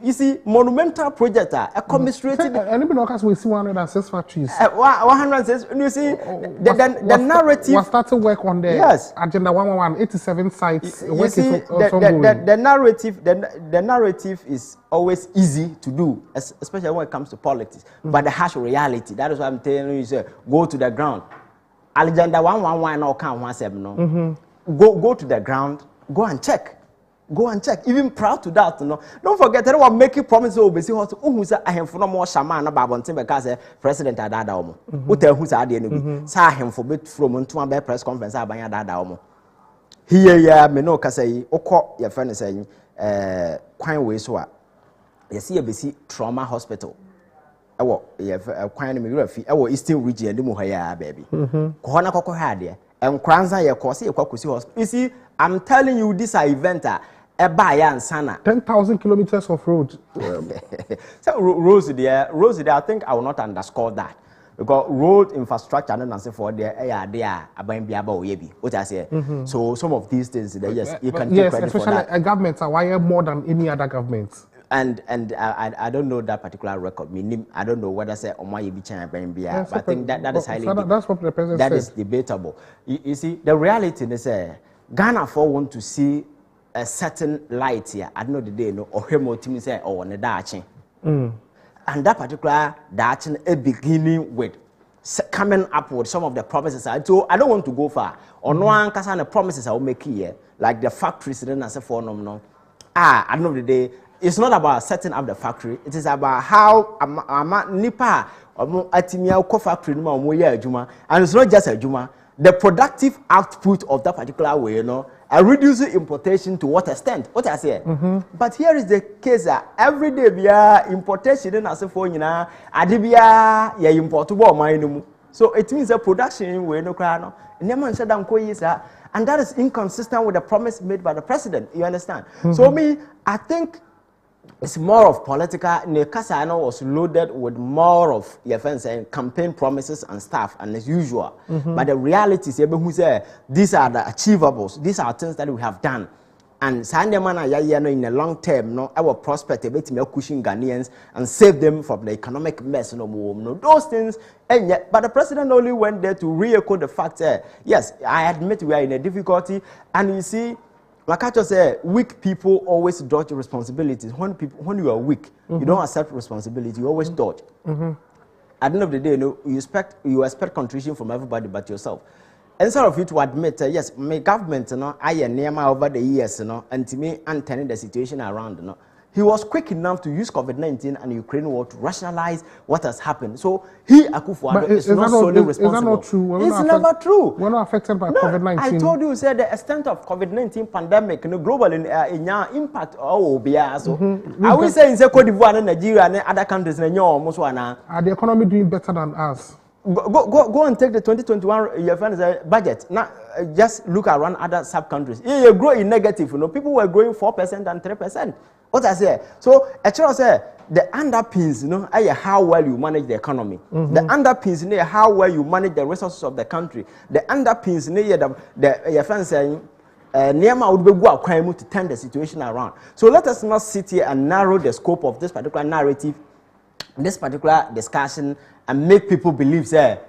you see, monumental project, a commiserated. Anybody we see 106 factories. 106, you see, the narrative. We started work on the Agenda 111, 87 sites. You see, the narrative is always easy to do, especially when it comes to politics. But the harsh reality, that is why I'm telling you, go to the ground. Agenda 111 or count 17 go to the ground, go and check. Go and check. Even proud to that, no. Don't forget, anyone making promises obesi host. Who say I have for no more shaman about one thing because president adada omo. Who tell who's adi no. Say I have for bit from to one press conference abanya adada omo. Here ya me no kasai. Oko your friend saying kwan we so a. You see obesi trauma hospital. Ewo ye kwan no me refi. Ewo Eastern region ndi mu ha ya baby. Ko na kokko ha de. Enkranza ye ko se ye kwakusi hospital. You see, I'm telling you this event 10,000 kilometers of road. So roads there, I think I will not underscore that. Because road infrastructure and so forth there, what I say. So some of these things, yes, you can take credit for that. Especially governments are wired more than any other government. And I don't know that particular record. I don't know whether say Omar Yibicha but I think that is highly that's what the president said. That is debatable. You see, the reality is Ghana for want to see a certain light here. I don't know the day, no, or him or Timmy say, or on a daching. And that particular daching a beginning with coming up with some of the promises. So I don't want to go far. On one case, the promises I will make here, like the factories, then as a phenomenon. At the end of the day, it's not about setting up the factory. It is about how Nipa Atimia co factory and it's not just a Juma. The productive output of that particular way, you know, and reducing importation to what extent? What I say. But here is the case that every day we are importation and as a phone, you know, adibia ya importable minimum. So it means the production we no crano. And that is inconsistent with the promise made by the president. You understand? So I think it's more of political. Nekasano was loaded with more of campaign promises and stuff, and as usual. But the reality is, these are the achievables. These are things that we have done. And Sandemana in the long term, no, our prospect a bit more cushion Ghanaians and save them from the economic mess. No, those things. And yet, but the president only went there to re-echo the fact that yes, I admit we are in a difficulty, and you see. Like I just said, weak people always dodge responsibilities. When you are weak, you don't accept responsibility. You always dodge. At the end of the day, you expect contribution from everybody but yourself. Instead of you to admit, yes, my government, I am near over the years, and to me, and turning the situation around, he was quick enough to use COVID-19 and Ukraine war to rationalize what has happened. So he, Akufo-Addo, is not solely responsible. Is that not true? It's never true. We're not affected by COVID-19. I told you, said the extent of COVID-19 pandemic, global in impact, so are we saying Cote d'Ivoire and Nigeria and other countries are the economy doing better than us? Go and take the 2021 year budget. Now, just look around other sub-countries. You grow in negative. People were growing 4% and 3%. What I say? So, actually, say the underpins, how well you manage the economy. The underpins, how well you manage the resources of the country. The underpins, your friend saying, Niama would be go crime to turn the situation around. So let us not sit here and narrow the scope of this particular narrative, this particular discussion, and make people believe say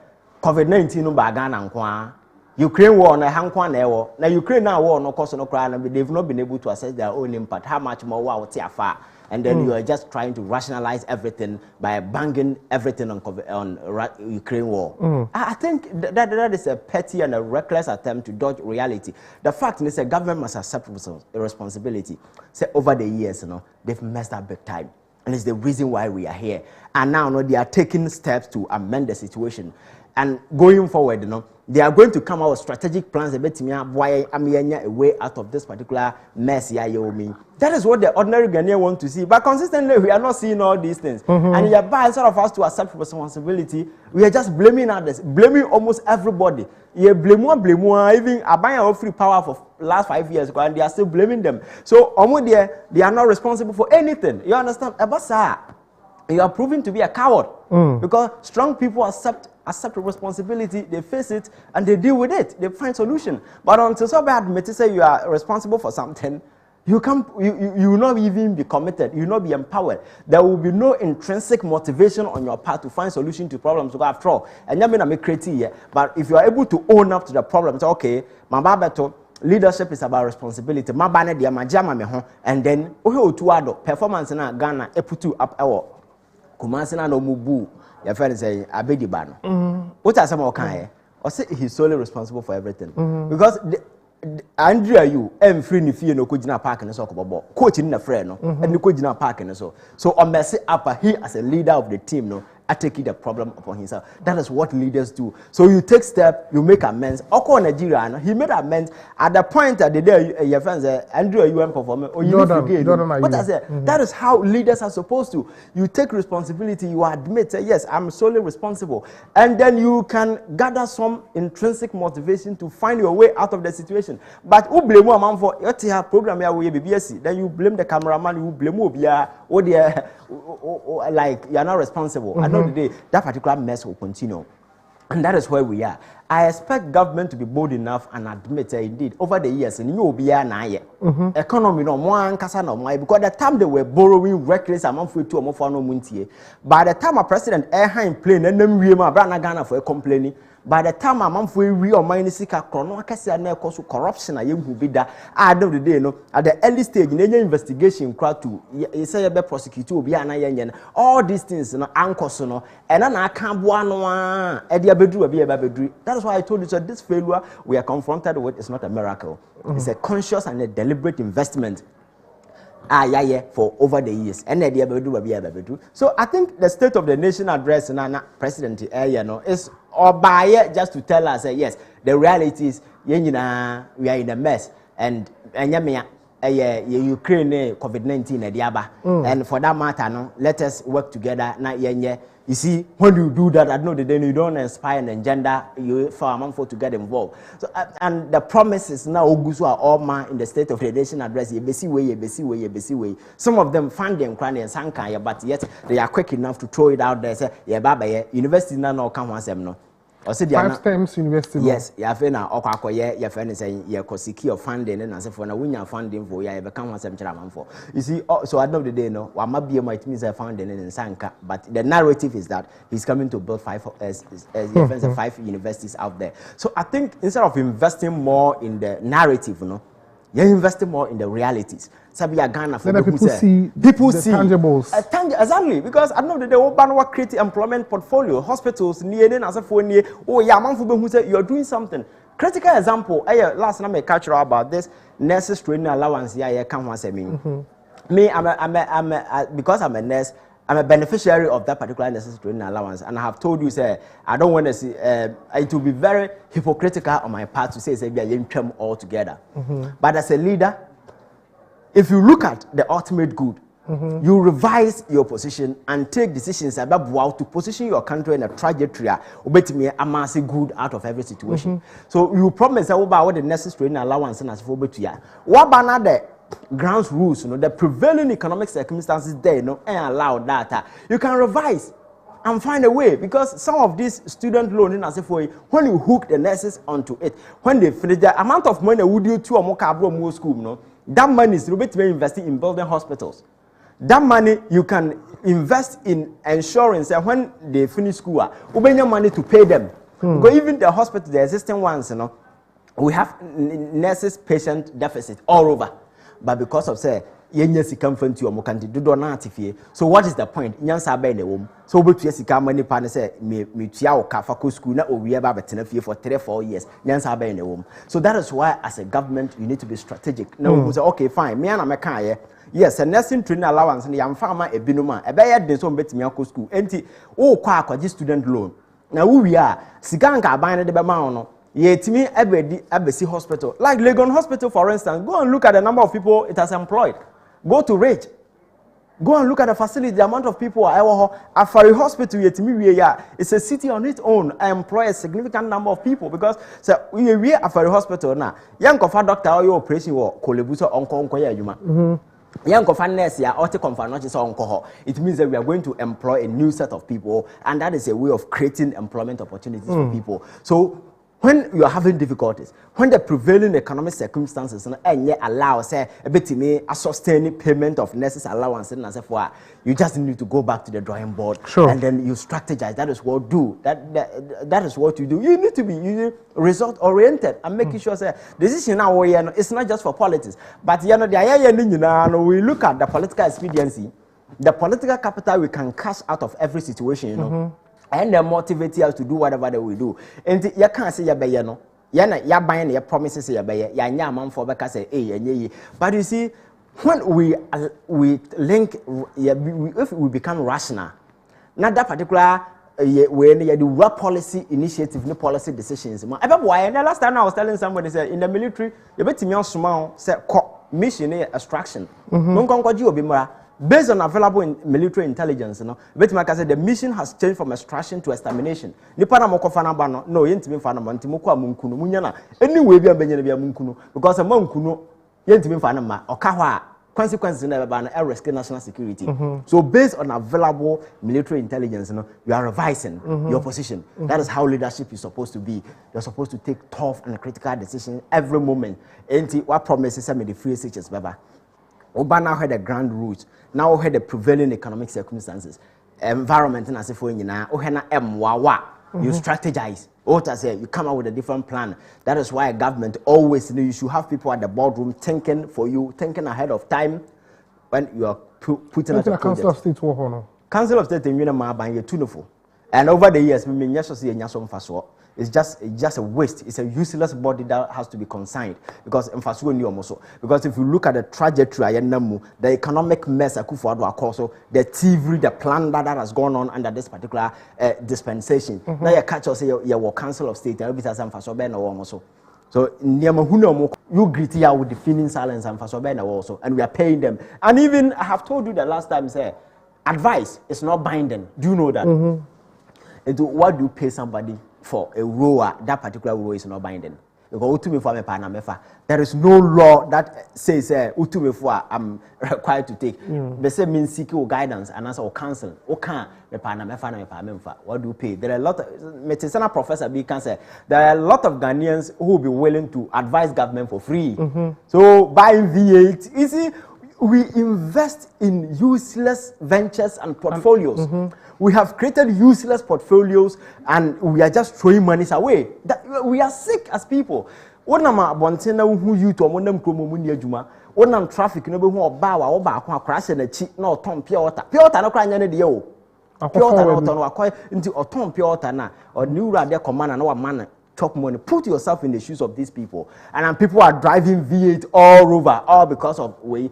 COVID-19 no bagana nkwa. Ukraine war na hankwa na ewo. Na Ukraine na war no cause no cry, they've not been able to assess their own impact. How much more wow afar? And then you are just trying to rationalize everything by banging everything on Ukraine war. I think that is a petty and a reckless attempt to dodge reality. The fact is the government must accept responsibility. Say over the years, they've messed up big time. And it's the reason why we are here. And now they are taking steps to amend the situation. And going forward, they are going to come out with strategic plans a way out of this particular mess. That is what the ordinary Ghanaian want to see. But consistently, we are not seeing all these things. And you are by sort of us to accept responsibility. We are just blaming others, blaming almost everybody. You blame one, even Abaya free power for last 5 years, and they are still blaming them. So, they are not responsible for anything. You understand? Abasa, you are proving to be a coward because strong people accept responsibility, they face it, and they deal with it. They find solution. But until somebody admits to say you are responsible for something, you will not even be committed. You will not be empowered. There will be no intrinsic motivation on your part to find solution to problems. So after all, and you may not create here, but if you are able to own up to the problem, say, okay, my babato. Leadership is about responsibility. And then performance in Ghana put up our Kumasina no mubu. Your friend say Abedibano. What are some of kind? Or say he's solely responsible for everything because Andrea you free ni fie no ko gina park no so ko coach ni na friend no and ko gina park no so on mess up he as a leader of the team no taking the problem upon himself. That is what leaders do. So you take step, you make amends. Oko Nigeria, no? He made amends at the point that the day your friends Andrew you went performing or you what I said. That is how leaders are supposed to. You take responsibility, you admit, say, yes, I'm solely responsible. And then you can gather some intrinsic motivation to find your way out of the situation. But who blame a man for your program here with BBS? Then you blame the cameraman, you blame Obia, or the like you're not responsible. At the end of the day, that particular mess will continue. And that is where we are. I expect government to be bold enough and admit indeed over the years and you will be economy no more because the time they were borrowing reckless amount for two or no muntie. By the time a president in plane and then we Ghana for complaining. By the time a man for we or mine sika chrono kasi na cause corruption a young be that at the end of the day no at the early stage in any investigation crowd to say be prosecute obi ana yen all these things no anchor so no and na aka boa no e dia bedru abi e ba bedru. That is why I told you that this failure we are confronted with is not a miracle. It's a conscious and a deliberate investment for over the years. And so I think the State of the Nation address President is or by just to tell us yes, the reality is we are in a mess and Ukraine COVID-19 and for that matter no, let us work together you see, when you do that, I know that then you don't inspire and engender you for a month to get involved. So, and the promise is now all man in the State of the Nation address. Way. Some of them find them crying and sankaya, but yet they are quick enough to throw it out there. Say, yeah, Baba, university now come once them no. Or say 5 times university. Yes, ya fena okwa ya fena say ya ko secure funding and say for na winya funding for ya become one sem chairman for. You see, so at the end of the day no, wa mabie might means funding in Sanka, but the narrative is that he's coming to build 5 universities out there. So I think instead of investing more in the narrative, you're investing more in the realities. Sabia Ghana for people see tangibles. Exactly, because I know that they will create employment portfolio, hospitals, who say you're doing something. Critical example, last time I catch about this nurses training allowance. I can't want to me, because I'm a nurse. I'm a beneficiary of that particular necessary training allowance, and I have told you, say, I don't want to see. It will be very hypocritical on my part to say, we are in term all together. But as a leader, if you look at the ultimate good, you revise your position and take decisions about to position your country in a trajectory to me a massive good out of every situation. So you promise about what the necessary training allowance and as for what about the grounds rules, the prevailing economic circumstances there, and allow that you can revise and find a way, because some of these student loan in Asifoi, when you hook the nurses onto it, when they finish the amount of money would you to a more school, that money is invested in building hospitals. That money you can invest in insurance, and when they finish school, you have money to pay them. Because even the hospital, the existing ones, we have nurses patient deficit all over. But because of say yenye come from to your country, do not so what is the point? Nyansa be the womb. So we to money pan say me tia o kafa school na we aba betena fie for 3-4 years. Nyansa be the womb. So that is why as a government you need to be strategic. Now we say okay fine, me and America yes, a nursing training allowance and yam farmer a binuma a bear de so betimi akọ school. Enti o kwa akwaji student loan. Now who we are siganka aban de be ma no. Yet me Abesi Hospital, like Legon Hospital, for instance. Go and look at the number of people it has employed. Go to rate. Go and look at the facility, the amount of people. Afari Hospital, yet me it's a city on its own. I employ a significant number of people because so we are Afari Hospital now. Young cover doctor or your operation or Kolebuso onko ya juma. Young nurse ya or not just on. It means that we are going to employ a new set of people, and that is a way of creating employment opportunities for people. So when you are having difficulties, when the prevailing economic circumstances allow say a bit a sustained payment of nurses allowance and as for you just need to go back to the drawing board and then you strategize. That is what do that is what you do. You need to be result oriented and making sure say decision now it's not just for politics, but we look at the political expediency, the political capital we can cash out of every situation, and they motivate us to do whatever they will do. And you can't say ya ban na ya promises ya be ya nya amanfo be ka say enye. But you see, when we link if we become rational, not that particular when you do what policy initiative, no policy decisions. Why? Last time I was telling somebody, say in the military, you bet me on small say mission extraction. Based on available military intelligence, you know, the mission has changed from extraction to extermination. Nipana moko fana bano, no yentimi fana ma ntimi kwa munkunu munyana. Anyway bia benyene bia munkunu because a munkunu yentimi fana ma okahwa consequences in a risk national security. So based on available military intelligence, you know, you are revising your position. That is how leadership is supposed to be. You're supposed to take tough and critical decisions every moment. And what promises I made the free teachers, Baba. Oba now had the grand roots. Now had the prevailing economic circumstances, environment, and as if we na you strategize. What I say, you come up with a different plan. That is why a government always, you know, you should have people at the boardroom thinking for you, thinking ahead of time when you are putting out a Council of State war. Council of State in Unima, and over the years, we may just see a national faswa. It's just a waste. It's a useless body that has to be consigned because because if you look at the trajectory, the economic mess, the thievery, the plunder that has gone on under this particular dispensation. Now you catch us your Council of State, so you greet here with the feeling silence and also, and we are paying them. And even I have told you the last time, say, advice is not binding. Do you know that? And what do you pay somebody for a rower? That particular row is not binding. There is no law that says I'm required to take. They say means seeking guidance and answer or counsel. What do you pay? There are a lot of medicine professor B can say there are a lot of Ghanaians who will be willing to advise government for free. So buying V8, you see, we invest in useless ventures and portfolios. We have created useless portfolios and we are just throwing money away. We are sick as people. When I'm who you to when traffic, no who or crash in a cheap, no tom pure water. Pure water no crying any deal. Pure water no acquire into a tom pure water na or new radio command and no man talk money. Put yourself in the shoes of these people. And people are driving V8 all over, all because of way.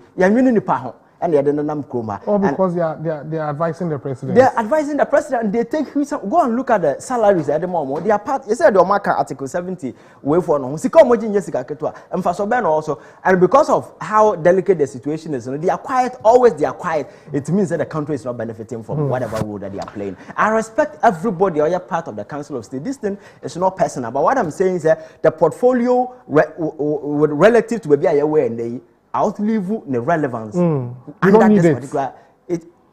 And they because they are advising the president. They are advising the president and they take go and look at the salaries at the moment. They are part, you said the market article 70 way for no. And also, and because of how delicate the situation is, they are quiet, always they are quiet. It means that the country is not benefiting from whatever role that they are playing. I respect everybody or you're part of the Council of State. This thing is not personal. But what I'm saying is that the portfolio relative to maybe a way and they outlive the relevance. We don't need it.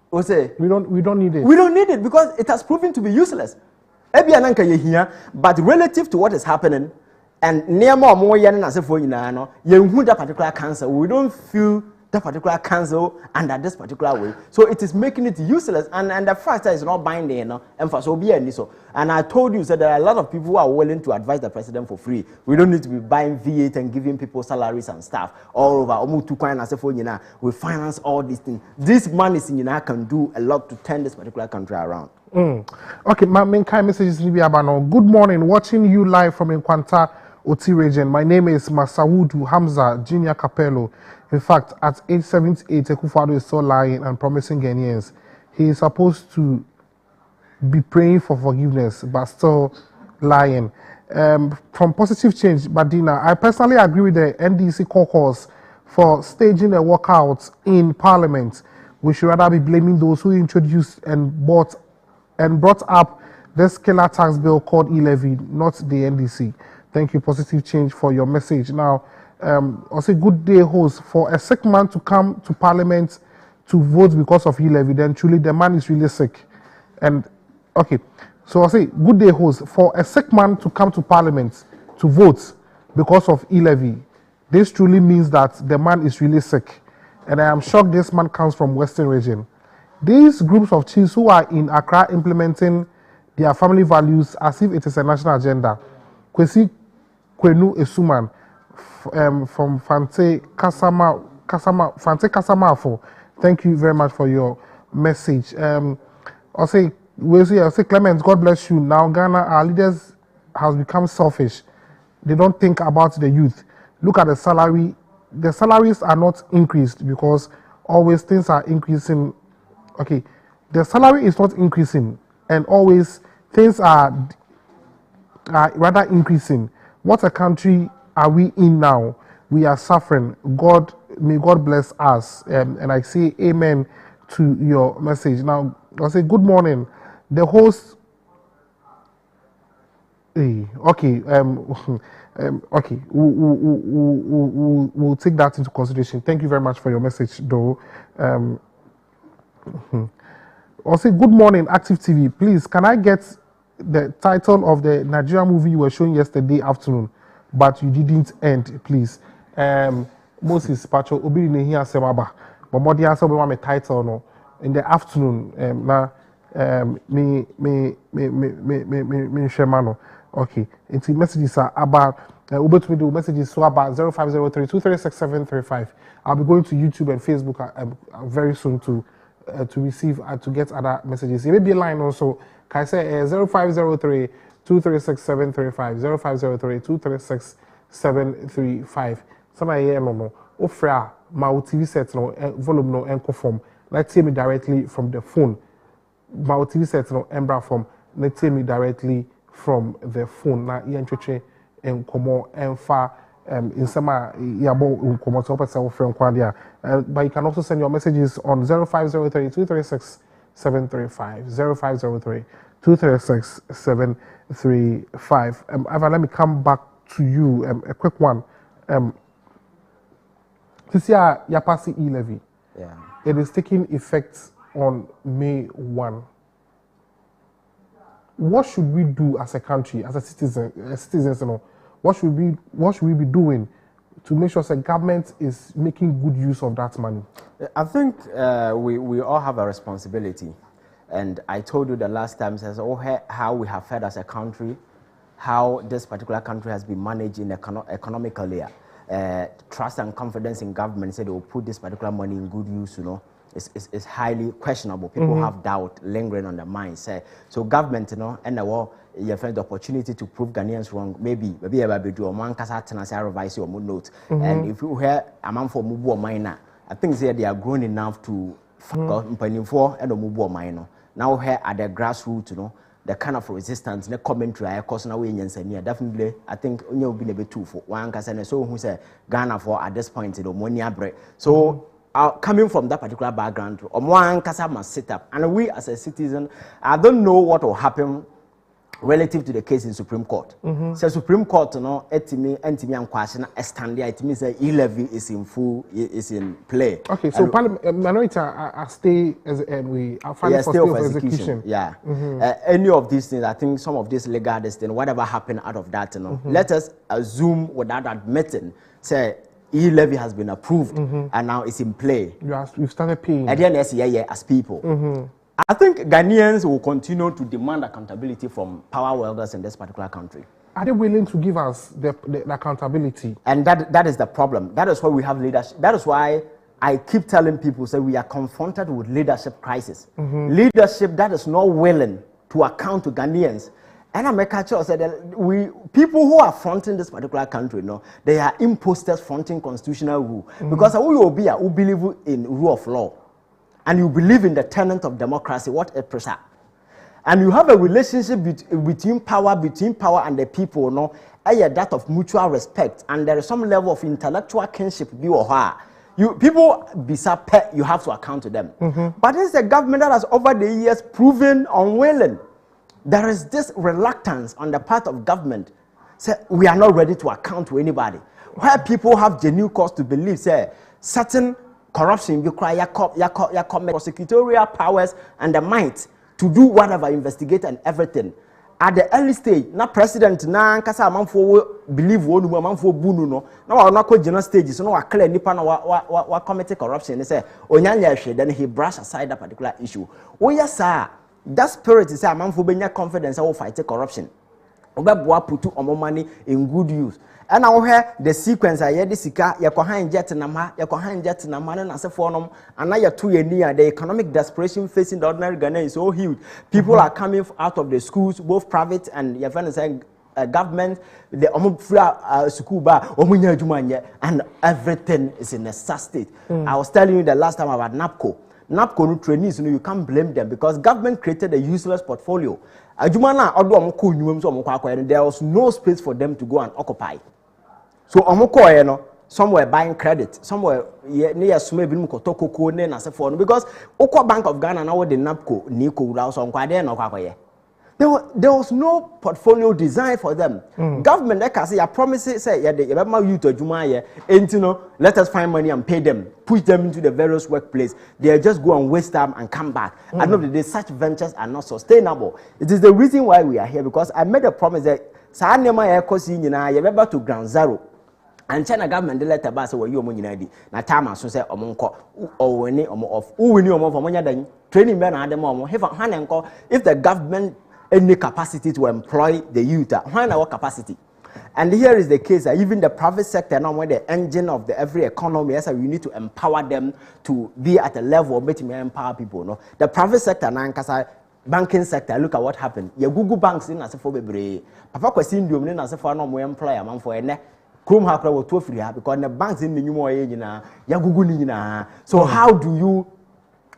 We don't need it. We don't need it because it has proven to be useless. But relative to what is happening, and near more as if that particular cancer, we don't feel that particular council under this particular way. So it is making it useless, and the fact that it's not binding, and for so be any so. And I told you that there are a lot of people who are willing to advise the president for free. We don't need to be buying V8 and giving people salaries and stuff all over. We finance all these things. This money can do a lot to turn this particular country around. Okay, my main kind message is good morning, watching you live from Nkwanta Oti region. My name is Masawudu Hamza Junior Capello. In fact, at age 78, Akufo-Addo is still lying and promising Ghanaians. He is supposed to be praying for forgiveness, but still lying. From Positive Change, Badina, I personally agree with the NDC caucus for staging a walkout in Parliament. We should rather be blaming those who introduced and brought up this killer tax bill called E-LEVY, not the NDC. Thank you, Positive Change, for your message. Now, I'll say good day, host. For a sick man to come to Parliament to vote because of E-LEVY, then truly the man is really sick. And okay, so I'll say good day, host. For a sick man to come to Parliament to vote because of E-LEVY, this truly means that the man is really sick. And I am shocked this man comes from Western region. These groups of chiefs who are in Accra implementing their family values as if it is a national agenda. Kwesi Kwenu Esuman from Fante Kasamafo. Thank you very much for your message. I'll say Clement, God bless you. Now Ghana, our leaders has become selfish. they don't think about the youth. Look at the salary. The salaries are not increased because always things are increasing. Okay, the salary is not increasing, and always things are rather increasing. What a country are we in now? We are suffering. May God bless us. And I say amen to your message. Now, I'll say good morning. The host. Okay. Okay. We'll take that into consideration. Thank you very much for your message, though. I'll say good morning, Active TV. Please, can I get the title of the Nigerian movie you were showing yesterday afternoon, but you didn't end, please? Moses Pacho Obi ne here semaba. But more the answer we title no in the afternoon. Me shemano. Okay. It's messages are about to do messages so about 0503-236-735. I'll be going to YouTube and Facebook very soon to receive to get other messages. It may be a line also. Can I say 0503-236-735 0503-236-735. Somebody here no ofra my TV set no volume no enko form. Let's hear me directly from the phone. My TV set no embra form. Let's hear me directly from the phone. Na yencheche enkomo enfa in some yabo enkomo to person friend kwandia. But you can also send your messages on 0503-236-735 0503-236-735. Ivan, let me come back to you. A quick one. This year, Yapasi E-LEVY. Yeah. It is taking effect on May 1. What should we do as a country, as citizens, you know? What should we be doing to make sure the government is making good use of that money? I think we all have a responsibility. And I told you the last time, says, how we have fed as a country, how this particular country has been managed in economically. Trust and confidence in government said they will put this particular money in good use, you know, is highly questionable. People have doubt lingering on their minds. So government, you know, and you find the opportunity to prove Ghanaians wrong. Maybe I do a man can revise your note. And if you hear a man for Mubu or minor, I think they are grown enough to for and Mubu minor. Now here at the grassroots, you know, the kind of resistance, the commentary, I cause now definitely. I think you be a bit too for one person. So who say Ghana for at this point, money break. So coming from that particular background, one casa must sit up, and we as a citizen, I don't know what will happen relative to the case in Supreme Court. So Supreme Court, you know, etimi and question stand there. It means that E-LEVY is is in play. Okay, so minority stay as we are filing for stay of execution. Yeah. Any of these things, I think some of these legal things, whatever happened out of that, you know, let us assume without admitting, say E-LEVY has been approved and now it's in play. We've started paying. At the end, as people. I think Ghanaians will continue to demand accountability from power wielders in this particular country. Are they willing to give us the accountability? And that is the problem. That is why we have leadership. That is why I keep telling people, say we are confronted with leadership crisis. Leadership that is not willing to account to Ghanaians. And I'm a catcher said that people who are fronting this particular country, no, they are imposters fronting constitutional rule. Because we will be who believe in rule of law. And you believe in the tenet of democracy, what a pressure. And you have a relationship between power and the people, no, that of mutual respect. And there is some level of intellectual kinship. People you have to account to them. But this is a government that has over the years proven unwilling. There is this reluctance on the part of government. Say, we are not ready to account to anybody. Where people have genuine cause to believe, say, certain corruption require prosecutorial powers and the might to do whatever, investigate and everything. At the early stage, na president na nkasa amanfo believe wonu amanfo bunu no na wa na ko general stage so na wa clear nipa na wa commit corruption say onyanya hwe then he brush aside that particular issue. Oh yes sir, that spirit is say amanfo benya confidence will fight corruption. Obeboa putu omo money in good use. And now here the sequence I hear this sika yakohan jet na ma na se for nom and now the economic desperation facing the ordinary Ghana is so huge. People are coming out of the schools, both private and your friend saying government, the school bar, and everything is in a sad state. I was telling you the last time about NAPCO. NAPCO trainees, you can't blame them because government created a useless portfolio. There was no space for them to go and occupy. So some were buying credit, some were near Sumebin Kotoko Nen as a phone because Oko Bank of Ghana now the NAPCO Nico Rouse on Quade. There was no portfolio design for them. Government, I say, I promise say, yeah, they have my youth to Jumaya, and let us find money and pay them, push them into the various workplace. They just go and waste time and come back. I know that such ventures are not sustainable. It is the reason why we are here because I made a promise that Sanema Ecosi, you know, to ground zero. And China government let a bass where you money. Na time so say omonko or winning of who we knew of money than training men and them if the government any capacity to employ the youth, why our capacity? And here is the case that even the private sector now when the engine of every economy, yes, we need to empower them to be at a level of making empower people. No, the private sector now, banking sector, look at what happened. Your Google banks in as a for baby. Papa question you as a for no more employer man for a Chrome hacker was too free because the banks in the new more age na Google. So how do you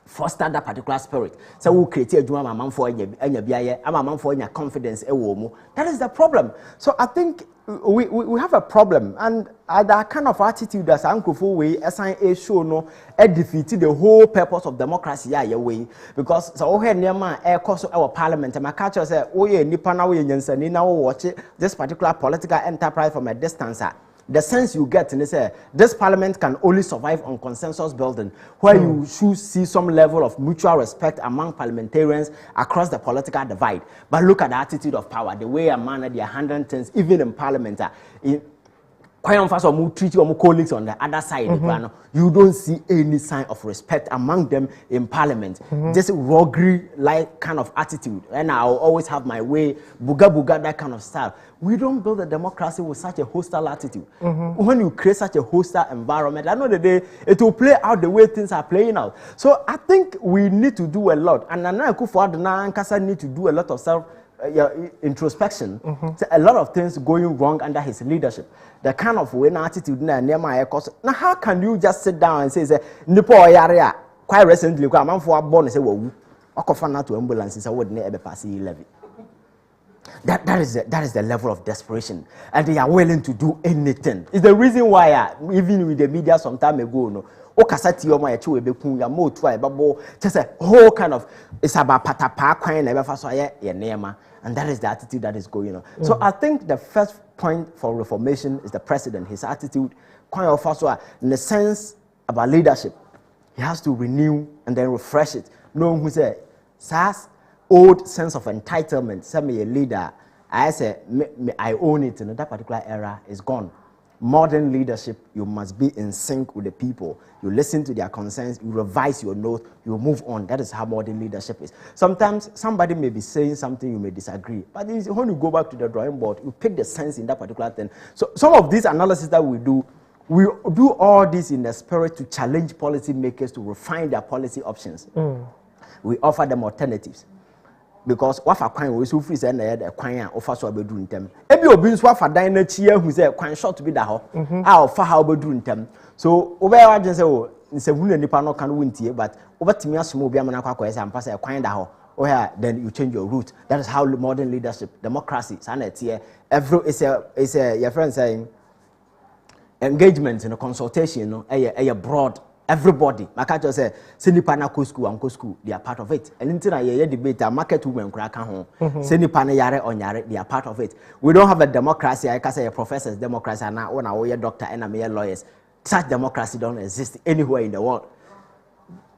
foster that particular spirit? So we create a drama man for any man for any confidence. That is the problem. So I think we have a problem, and that kind of attitude that's uncle way assign a show no defeated the whole purpose of democracy way because so here near my air course our parliament and my culture say oh yeah nipa na we now watch this particular political enterprise from a distance. The sense you get in this parliament can only survive on consensus building, where you should see some level of mutual respect among parliamentarians across the political divide. But look at the attitude of power, the way a man they are handling things, even in parliament. Quite fast or treat your colleagues on the other side, you don't see any sign of respect among them in parliament. This roguery-like kind of attitude, and I'll always have my way, buga, that kind of style. We don't build a democracy with such a hostile attitude. When you create such a hostile environment, I know that it will play out the way things are playing out. So I think we need to do a lot, and Nana Akufo-Addo need to do a lot of introspection. So a lot of things going wrong under his leadership. The kind of way attitude now how can you just sit down and say Nipo Yaria quite recently a man for a born and say well Okofana to ambulances I would never pass E-LEVY. That is the level of desperation, and they are willing to do anything. It's the reason why even with the media some time ago no okasati omo eche we bekun ya mo tu babo just a whole kind of it's about patapa kwan na ebefa so ye nema, and that is the attitude that is going on. So I think the first point for reformation is the president, his attitude kwan of also in the sense about leadership. He has to renew and then refresh it, knowing who say SAS old sense of entitlement. Say me a leader, I say I own it, and that particular era is gone. Modern leadership, you must be in sync with the people. You listen to their concerns, you revise your notes, you move on. That is how modern leadership is. Sometimes somebody may be saying something, you may disagree. But when you go back to the drawing board, you pick the sense in that particular thing. So some of these analysis that we do all this in the spirit to challenge policymakers to refine their policy options. We offer them alternatives. Because what for coin we so free say na the coin offer so abeduru ntem ebi obi nso afa dan na chi ahu say coin short bi da ho a offer how abeduru ntem so obe ya wajen say o nsehunu nipa no kan wontie but obatimi asomo obi amana kwakwa say ampa say coin da ho then you change your route. That is how modern leadership democracy sanet here every is a your friend saying engagement in a consultation no a broad. Everybody, my culture say, "Senipa na go school, they are part of it." And until I debate, a market women crack home. Senipa na yare on yare, they are part of it. We don't have a democracy. I can say a professor's democracy, and now when I doctor and I'm lawyers, such democracy don't exist anywhere in the world.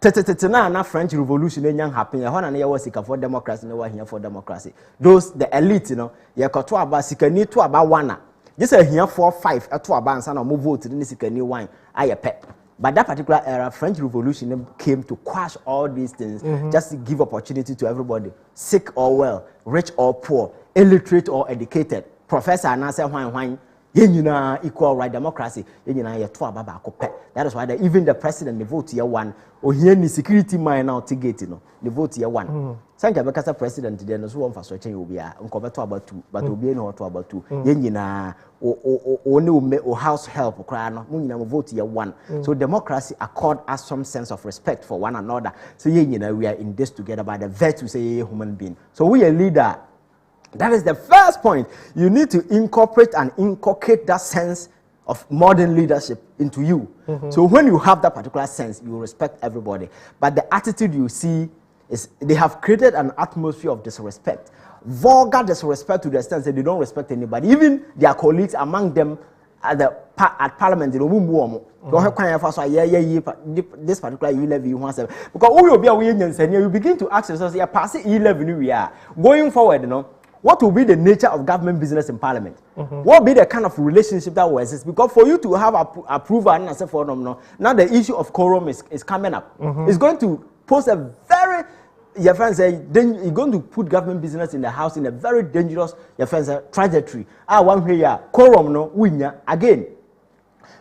Na French Revolution ain't happening. When I was sick for democracy, no one here for democracy. Those the elite, you know, you got to about sikani to about one. Just a here 4 5 to about and move vote to the sikani wine. I pet. But that particular era, French Revolution came to quash all these things, just to give opportunity to everybody, sick or well, rich or poor, illiterate or educated, professor and answer wine, equal right democracy. That is why even the president the vote year one or here ni security mine now to get the vote year one. Thank you because president today no so one for searching will be about two, but will be no to about two. Or house help vote year one. So democracy accord us some sense of respect for one another. So we are in this together by the virtue say human being. So we a leader. That is the first point. You need to incorporate and inculcate that sense of modern leadership into you. So when you have that particular sense, you respect everybody. But the attitude you see is they have created an atmosphere of disrespect. Vulgar disrespect to the extent that they don't respect anybody. Even their colleagues among them at parliament, this particular E-LEVY because you begin to ask yourself, passing E-LEVY we are going forward, what will be the nature of government business in parliament? What will be the kind of relationship that will exist? Because for you to have approval and say for them, now the issue of quorum is coming up. It's going to pose a very, your friends say, then you're going to put government business in the house in a very dangerous, your friends say, trajectory. One here, quorum no winner again.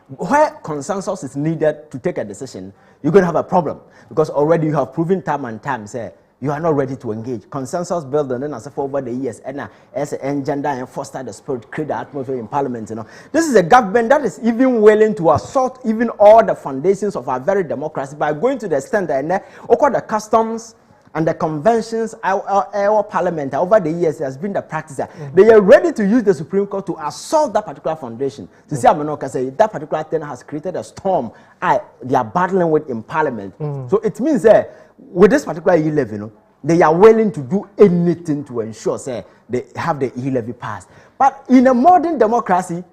Where consensus is needed to take a decision, you're going to have a problem because already you have proven time and time say. You are not ready to engage. Consensus built and then as for over the years, and as engender and foster the spirit, create the atmosphere in parliament. This is a government that is even willing to assault even all the foundations of our very democracy by going to the extent that the customs and the conventions our parliament over the years has been the practice. They are ready to use the Supreme Court to assault that particular foundation. To say that particular thing has created a storm they are battling with in parliament. So it means that with this particular E-LEVY, they are willing to do anything to ensure they have the E-LEVY passed. But in a modern democracy,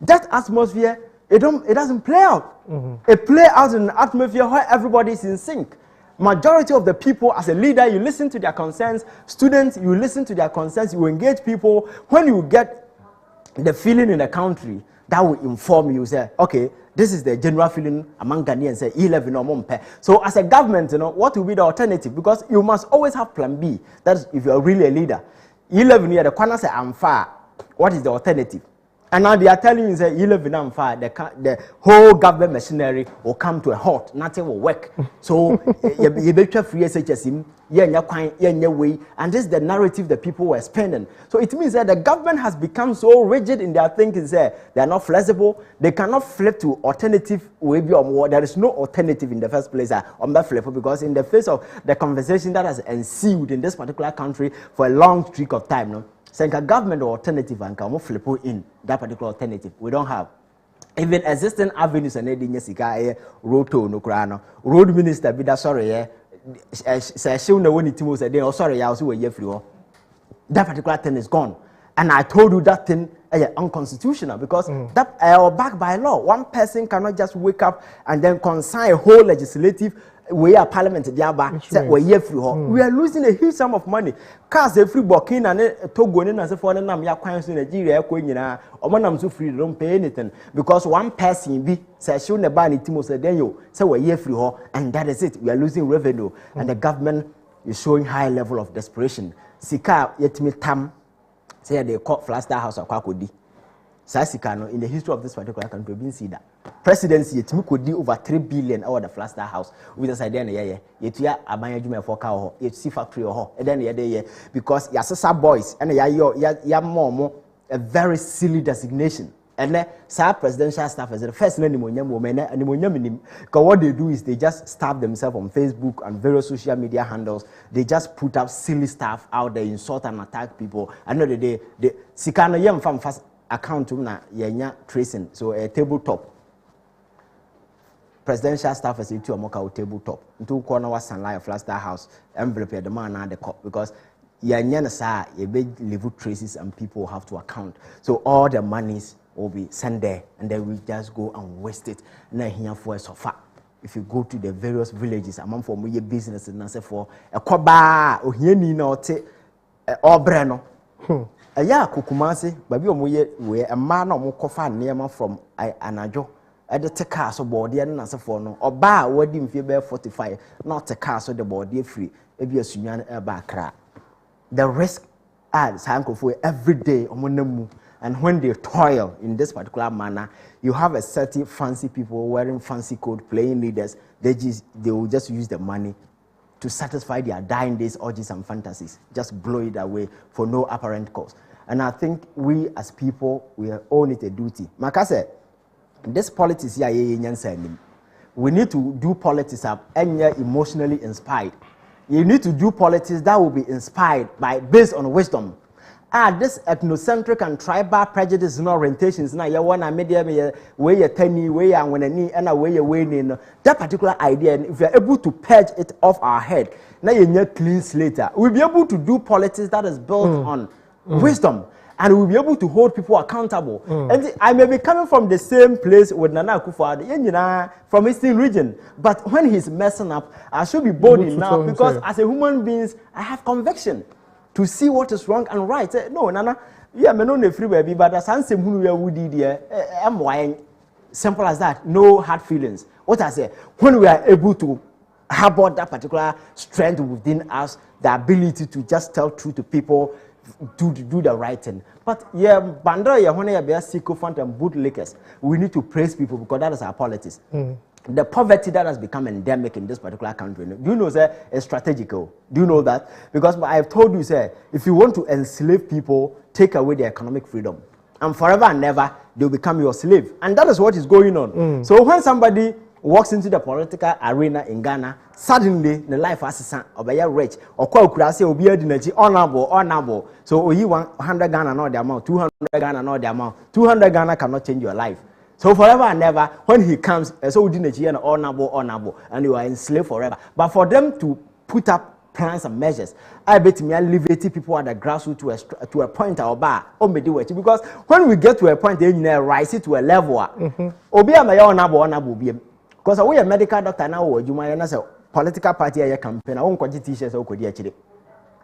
that atmosphere, it doesn't play out. It plays out in an atmosphere where everybody is in sync. Majority of the people, as a leader, you listen to their concerns. Students, you listen to their concerns. You engage people. When you get the feeling in the country, that will inform you, say, okay, this is the general feeling among Ghanaians, say, E-LEVY no more. So as a government, what will be the alternative? Because you must always have plan B. That's if you're really a leader. E-LEVY near the corner say, I'm far. What is the alternative? And now they are telling you, say, E-LEVY no far. The whole government machinery will come to a halt. Nothing will work. So you better free SHS and this is the narrative that people were spending. So it means that the government has become so rigid in their thinking. They are not flexible. They cannot flip to alternative way or more. There is no alternative in the first place on that flip because in the face of the conversation that has ensued in this particular country for a long streak of time, saying a government or alternative and can flip in that particular alternative. We don't have. Even existing avenues and road minister be that sorry say she no one it say they sorry I also were free. That particular thing is gone. And I told you that thing is unconstitutional because that backed by law. One person cannot just wake up and then consign a whole legislative we are parliament say we are losing a huge sum of money. Cars free Burkina and Togo and so for them ya kwan so Nigeria ko nyina omonam so free don't pay anything because one person be say she ne ba ni timo say then you say we free ho and that is it. We are losing revenue and the government is showing high level of desperation. Sika yetimi tam say they call Flaster House akwakodi. Sasikano in the history of this particular country, we didn't see that. Presidency, it could do over 3 billion over the Flaster House. With us, idea, yet you are a management for cow, yet see factory or and then because Yasasa boys and ya more a very silly designation. And then, presidential staff as the first woman and because what they do is they just stab themselves on Facebook and various social media handles. They just put up silly stuff out there, insult and attack people. Another day, the Sikano Yam from fast. Account na yenya tracing so a tabletop presidential staff is into a mocha tabletop into corner was sunlight Flaster House envelope the man na the cop because yenya sa ye be level traces and people have to account so all the monies will be sent there and then we just go and waste it na here for a sofa. If you go to the various villages among for more business and say for a koba ohiani na ote obreno yeah, Kukumasi, baby, we a man or more coffin near from Anajo. At the car so body and answer for no or bar wedding fever 45, not a car so the body free, if you're Sunyan a back. The risk adds Hanko for every day on one And when they toil in this particular manner, you have a certain fancy people wearing fancy coat, playing leaders. They will just use the money to satisfy their dying days, urges, and fantasies. Just blow it away for no apparent cause. And I think we as people, we all need a duty. Makase, this politics here, we need to do politics and emotionally inspired. You need to do politics that will be inspired based on wisdom. This ethnocentric and tribal prejudice and orientations now you want to media way you tiny way and when any and a way you win that particular idea, and if you're able to purge it off our head, now you need clean slate. We'll be able to do politics that is built on wisdom, and we'll be able to hold people accountable. And I may be coming from the same place with Nana Akufo-Addo, from Eastern region, but when he's messing up, I should be bold enough because as a human being, I have conviction to see what is wrong and right. No, Nana, yeah, me no free baby, but as answer who we would there, simple as that. No hard feelings. What I say, when we are able to harbor that particular strength within us, the ability to just tell truth to people, do the right thing. But yeah, Bandra, yeah, when you are sycophant and bootlickers, we need to praise people because that is our politics. The poverty that has become endemic in this particular country, do you know, sir, is strategical? Do you know that? Because I've told you, sir, if you want to enslave people, take away their economic freedom. And forever and never, they'll become your slave. And that is what is going on. So when somebody walks into the political arena in Ghana, suddenly the life assistant or be rich or say will be honorable. So you 100 Ghana not the amount, 200 Ghana not the amount, 200 Ghana cannot change your life. So forever and never, when he comes, so within a honorable, and you are enslaved forever. But for them to put up plans and measures, I bet me elevate people at the grassroots to a point or bar, because when we get to a point, they rise it to a level. Obia my honorable, because we a medical doctor now, or you might as a political party a campaign, I won't quantity t-shirts or could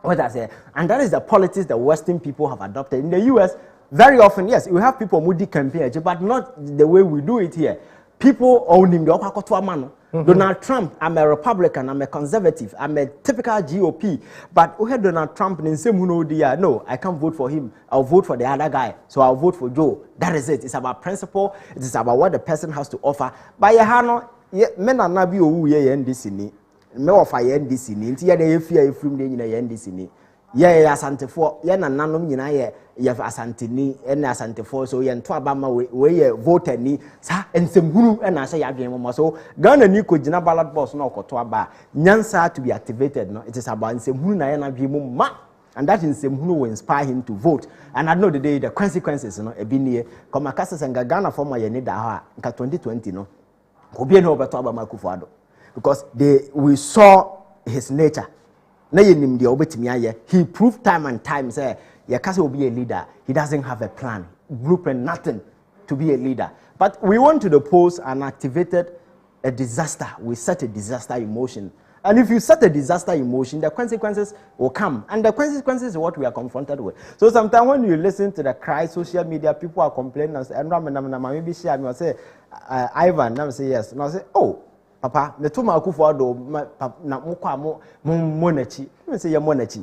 what I say, and that is the politics the Western people have adopted in the US. Very often, yes, we have people who campaign, but not the way we do it here. People owning the upper man. Donald Trump, I'm a Republican, I'm a conservative, I'm a typical GOP. But we had Donald Trump and say, no, I can't vote for him. I'll vote for the other guy. So I'll vote for Joe. That is it. It's about principle. It is about what the person has to offer. But men are not be who ye in this in me offer ye in this in the fear from the in this in yeah, asante for yeah, nanom nyina ye asanteni and asante for so ye nto abama we ye voter ni sa ensemhuru na say adwen mo so Ghana ni ko gina ballot box na okoto aba nyansa to be activated no it is about ensemhuru na ye na adwen mo ma and that ensemhuru will inspire him to vote and I know the consequences no e bi nie come akasa senga Ghana for ma ye ni da ha nka 2020 no obi na obeto abama Akufo-Addo because we saw his nature. He proved time and time say Yakase will be a leader. He doesn't have a plan, blueprint, nothing to be a leader. But we went to the polls and activated a disaster. We set a disaster emotion. And if you set a disaster emotion, the consequences will come. And the consequences is what we are confronted with. So sometimes when you listen to the cry, social media, people are complaining and say, maybe share me, say, Ivan, and I say yes. And I say, oh, Papa, the two Akufo-Addo na mukwa monachi. Me say ya monachi.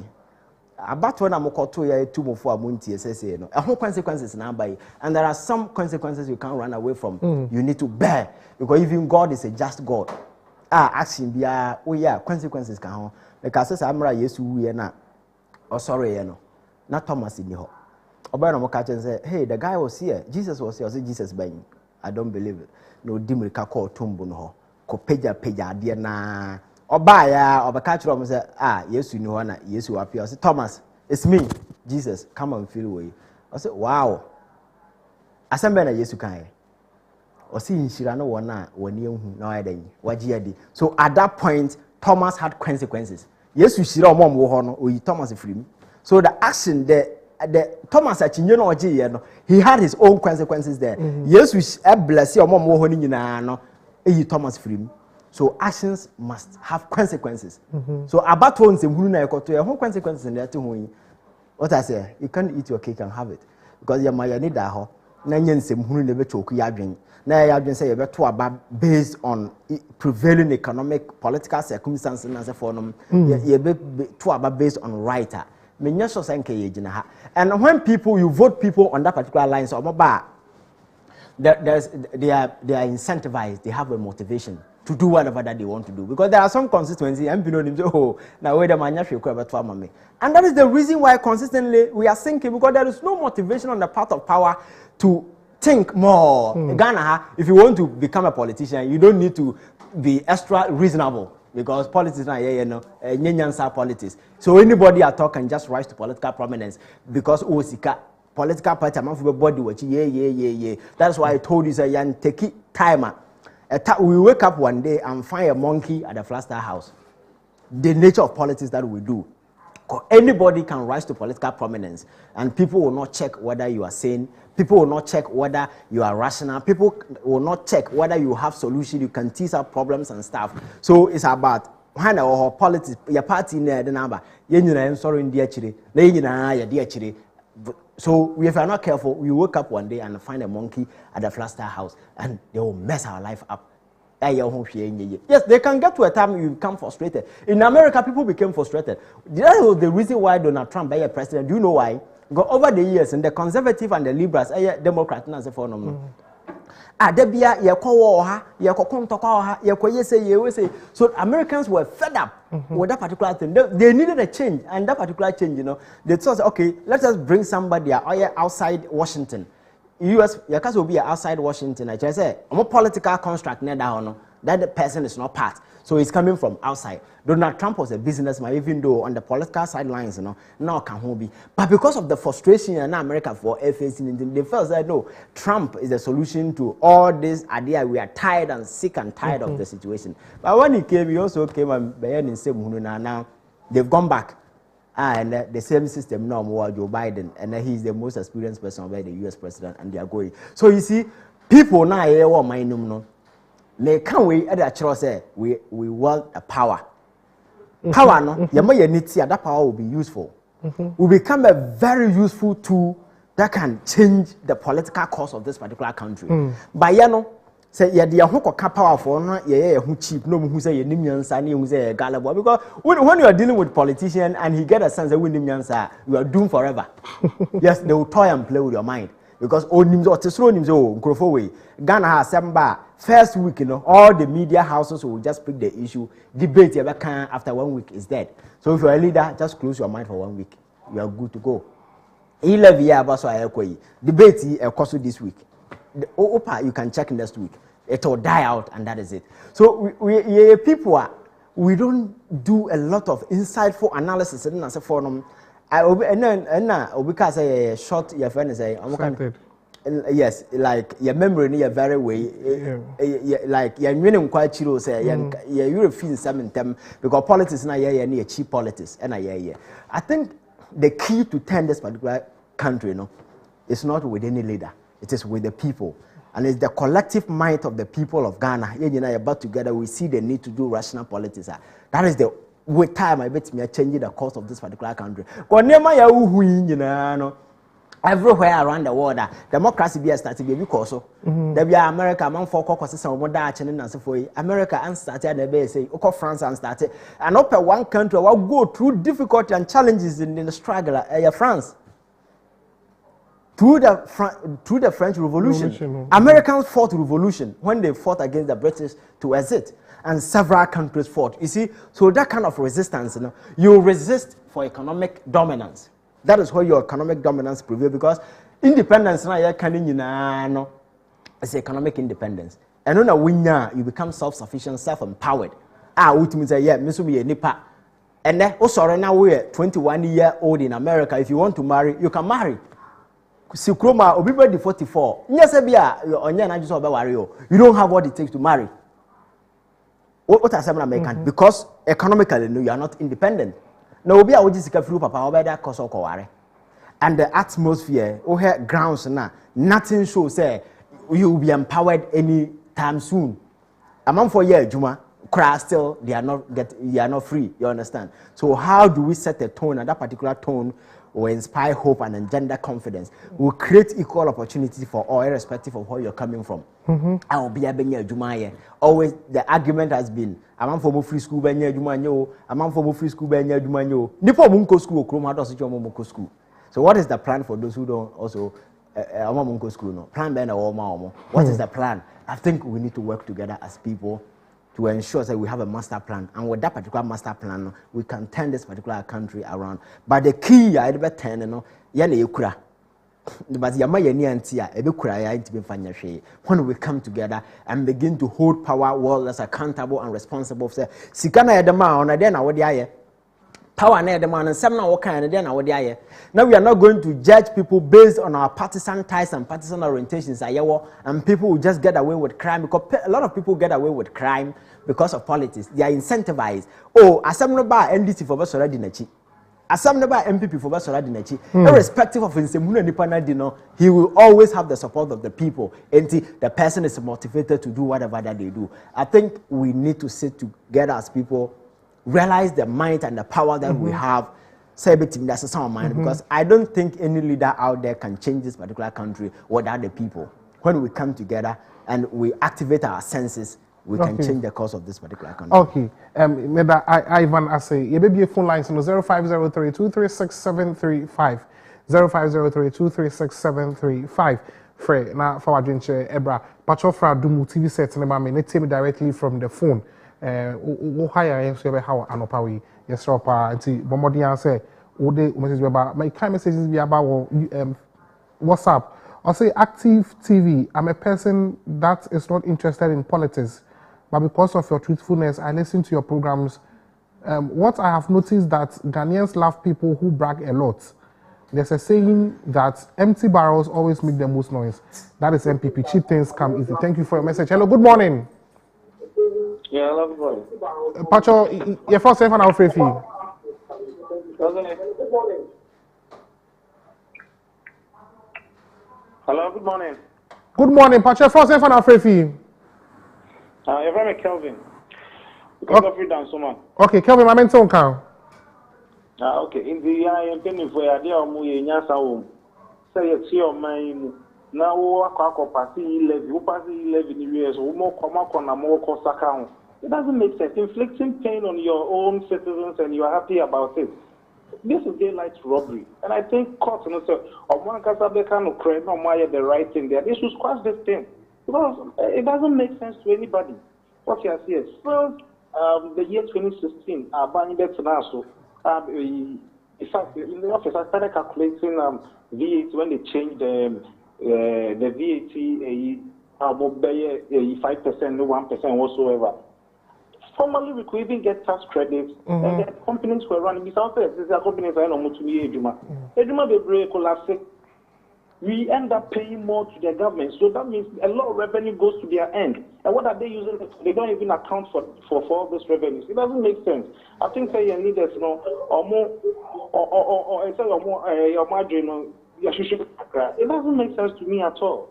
About when I'm called to ya two more for munti say no. A whole consequences now by, and there are some consequences you can't run away from. You need to bear because even God is a just God. Action be oh yeah, consequences can happen. Because as Amra Yesu we na. Oh sorry, you know. Not Thomas in the hall. Obana mo catch and say, hey, the guy was here. Jesus was here. I say Jesus bang. I don't believe it. No dimri ka call tumbo no. Ko peja de na obaya obaka chiro say Yesu ni ho na Yesu appear. I say Thomas, it's me, Jesus, come and feel way. I say wow. Asembe na Yesu kan e. O si nshira no wona wani ehu na oyadan waji adi. So at that point Thomas had consequences. Yesu shira omom wo ho no oyi Thomas free. So the action the Thomas achinye no oje ye no he had his own consequences there. Yesu bless omom wo ho ni nyina no Thomas free. So actions must have consequences. So about one say hunu na ekoto e ho consequences in that thing. What I say, you can't eat your cake and have it because your maya need that ho na nyensem hunu na be choku ya adwen. Na ya adwen say you beto aba based on prevailing economic political circumstances na say for no ye be to aba based on right. menya so say nkeye gina ha. And when you vote people on that particular line, so they are incentivized, they have a motivation to do whatever that they want to do. Because there are some constituencies, and that is the reason why consistently we are sinking, because there is no motivation on the part of power to think more. Ghana, if you want to become a politician, you don't need to be extra reasonable, because politics now, politics. So anybody at all can just rise to political prominence because political party body watch. That's why I told you say take it timer. We wake up one day and find a monkey at the Flaster house. The nature of politics that we do. Anybody can rise to political prominence, and people will not check whether you are sane. People will not check whether you are rational. People will not check whether you have solution. You can tease out problems and stuff. So it's about when our politics, your party near the number. Sorry in the so if we are not careful, we wake up one day and find a monkey at the Flaster house, and they will mess our life up. Yes, they can get to a time you become frustrated. In America, people became frustrated. That was the reason why Donald Trump became president. Do you know why? Because over the years, and the conservative and the liberals, Democrats, and so on. So Americans were fed up with that particular thing. They needed a change, and that particular change, they thought, okay, let us bring somebody outside Washington. US, your case will be outside Washington. I just say, I'm a political construct that the person is not part. So it's coming from outside. Donald Trump was a businessman, even though on the political sidelines, now can be. But because of the frustration in America for facing, they felt that no, Trump is the solution to all this idea. We are tired and sick and tired of the situation. But when he came, he also came and now they've gone back. And the same system now, Joe Biden, and he's the most experienced person by the US president, and they are going. So you see, people now mind they can't wait at the say we want a power. Power no, that power will be useful. Will become a very useful tool that can change the political course of this particular country. But say the powerful no cheap no who say who say gullible, because when you are dealing with politician and he get a sense that you are doomed forever. Yes, they will toy and play with your mind, because Ghana has first week, all the media houses will just pick the issue, debate after 1 week is dead. So if you're a leader, just close your mind for 1 week. You are good to go. E-LEVY debate this week. The OPA you can check next week. It will die out, and that is it. So we don't do a lot of insightful analysis and as a forum. Because a short your friend is yes, like your memory near very way, like you're winning quite chiro say you're feeling some them because politics now near cheap politics and I think the key to turn this particular country is not with any leader, it is with the people. And it's the collective might of the people of Ghana. About together, we see the need to do rational politics. That is the way time I bet me changing the course of this particular country. Everywhere around the world, democracy be started because so. There be America, man for caucuses and more Dutch and for America and started the base, France and started. And up one country will go through difficulty and challenges in the struggle. France. Through the French Revolution. Americans fought revolution when they fought against the British to exit, and several countries fought. You see, so that kind of resistance, you resist for economic dominance. That is where your economic dominance prevails, because independence now it's economic independence. And when you become self-sufficient, self-empowered. Which means nipa. And then now we're 21-year-old in America. If you want to marry, you can marry. Sikroma, everybody 44. Yes, you don't have what it takes to marry. What are some American? Because economically, you are not independent. Now, we are just papa and the atmosphere, grounds now, nothing shows say you will be empowered any time soon. A month for year, Juma, still they are not free. You understand? So how do we set a tone, and that particular tone will inspire hope and engender confidence? Will create equal opportunity for all, irrespective of where you're coming from. I will be a Benye. Always the argument has been, a man for free school Benye Jumanyo, a man for free school Benye Jumanyo. Nipo Munko school, Kroma does Munko school. So what is the plan for those who don't also Munko school? No plan Ben or Mamo. What is the plan? I think we need to work together as people to ensure that we have a master plan, and with that particular master plan, we can turn this particular country around. But the key, I better turn, you know, yukura. But when we come together and begin to hold power well as accountable and responsible, say, Sikana Edema on a day now, power near the man and some now kind of then. Now we are not going to judge people based on our partisan ties and partisan orientations, and people will just get away with crime because a lot of people get away with crime because of politics. They are incentivized. Oh, as some number NDC for us already nechi. As some number MPP for us already nechi. Irrespective of he will always have the support of the people. And the person is motivated to do whatever that they do. I think we need to sit together as people, realize the might and the power that we have. Say that's a sound mind, because I don't think any leader out there can change this particular country without the people. When we come together and we activate our senses, we can change the course of this particular country. Okay. Maybe Ivan, I say, you may be a phone line, so 0503-236-735. 0503-236-735. Frey, now for our drink, Ebra, Pachofra Dumu TV sets in the me tell me directly from the phone. Higher, so how Anopawi, yes, Ropa, and see, Bombardier say, messages about my kind messages be about WhatsApp. I'll say active TV. I'm a person that is not interested in politics, but because of your truthfulness, I listen to your programs. What I have noticed that Ghanaians love people who brag a lot. There's a saying that empty barrels always make the most noise. That is MPP. Cheap things come easy. Thank you for your message. Hello, good morning. Yeah, hello, good morning. Pacho, your first name for now, free fee. Hello, good morning. Good morning, Pacho. First name for now, free fee. Your friend is Kelvin. Okay, Kelvin, my mentor count. Okay, in the I am penny for a dear Muya home. Say it's your mind. Now, walk up party E-LEVY, who pass E-LEVY in years, or more come up on a more cost account. It doesn't make sense. Inflicting pain on your own citizens and you are happy about it. This is daylight robbery. And I think courts, you know, so, or one can have the kind of credit, no more the right thing there. They should squash this thing. Because it doesn't make sense to anybody. What you are seeing is, first, the year 2016, buying that now. In fact, in the office, I started calculating VAT when they changed the VAT 5%, no 1% whatsoever. Formerly, we could even get tax credits, and the companies were running. Besides, these are companies I know to me. We end up paying more to the government, so that means a lot of revenue goes to their end. And what are they using? They don't even account for all this revenues. It doesn't make sense. I think say you need or more, or it doesn't make sense to me at all.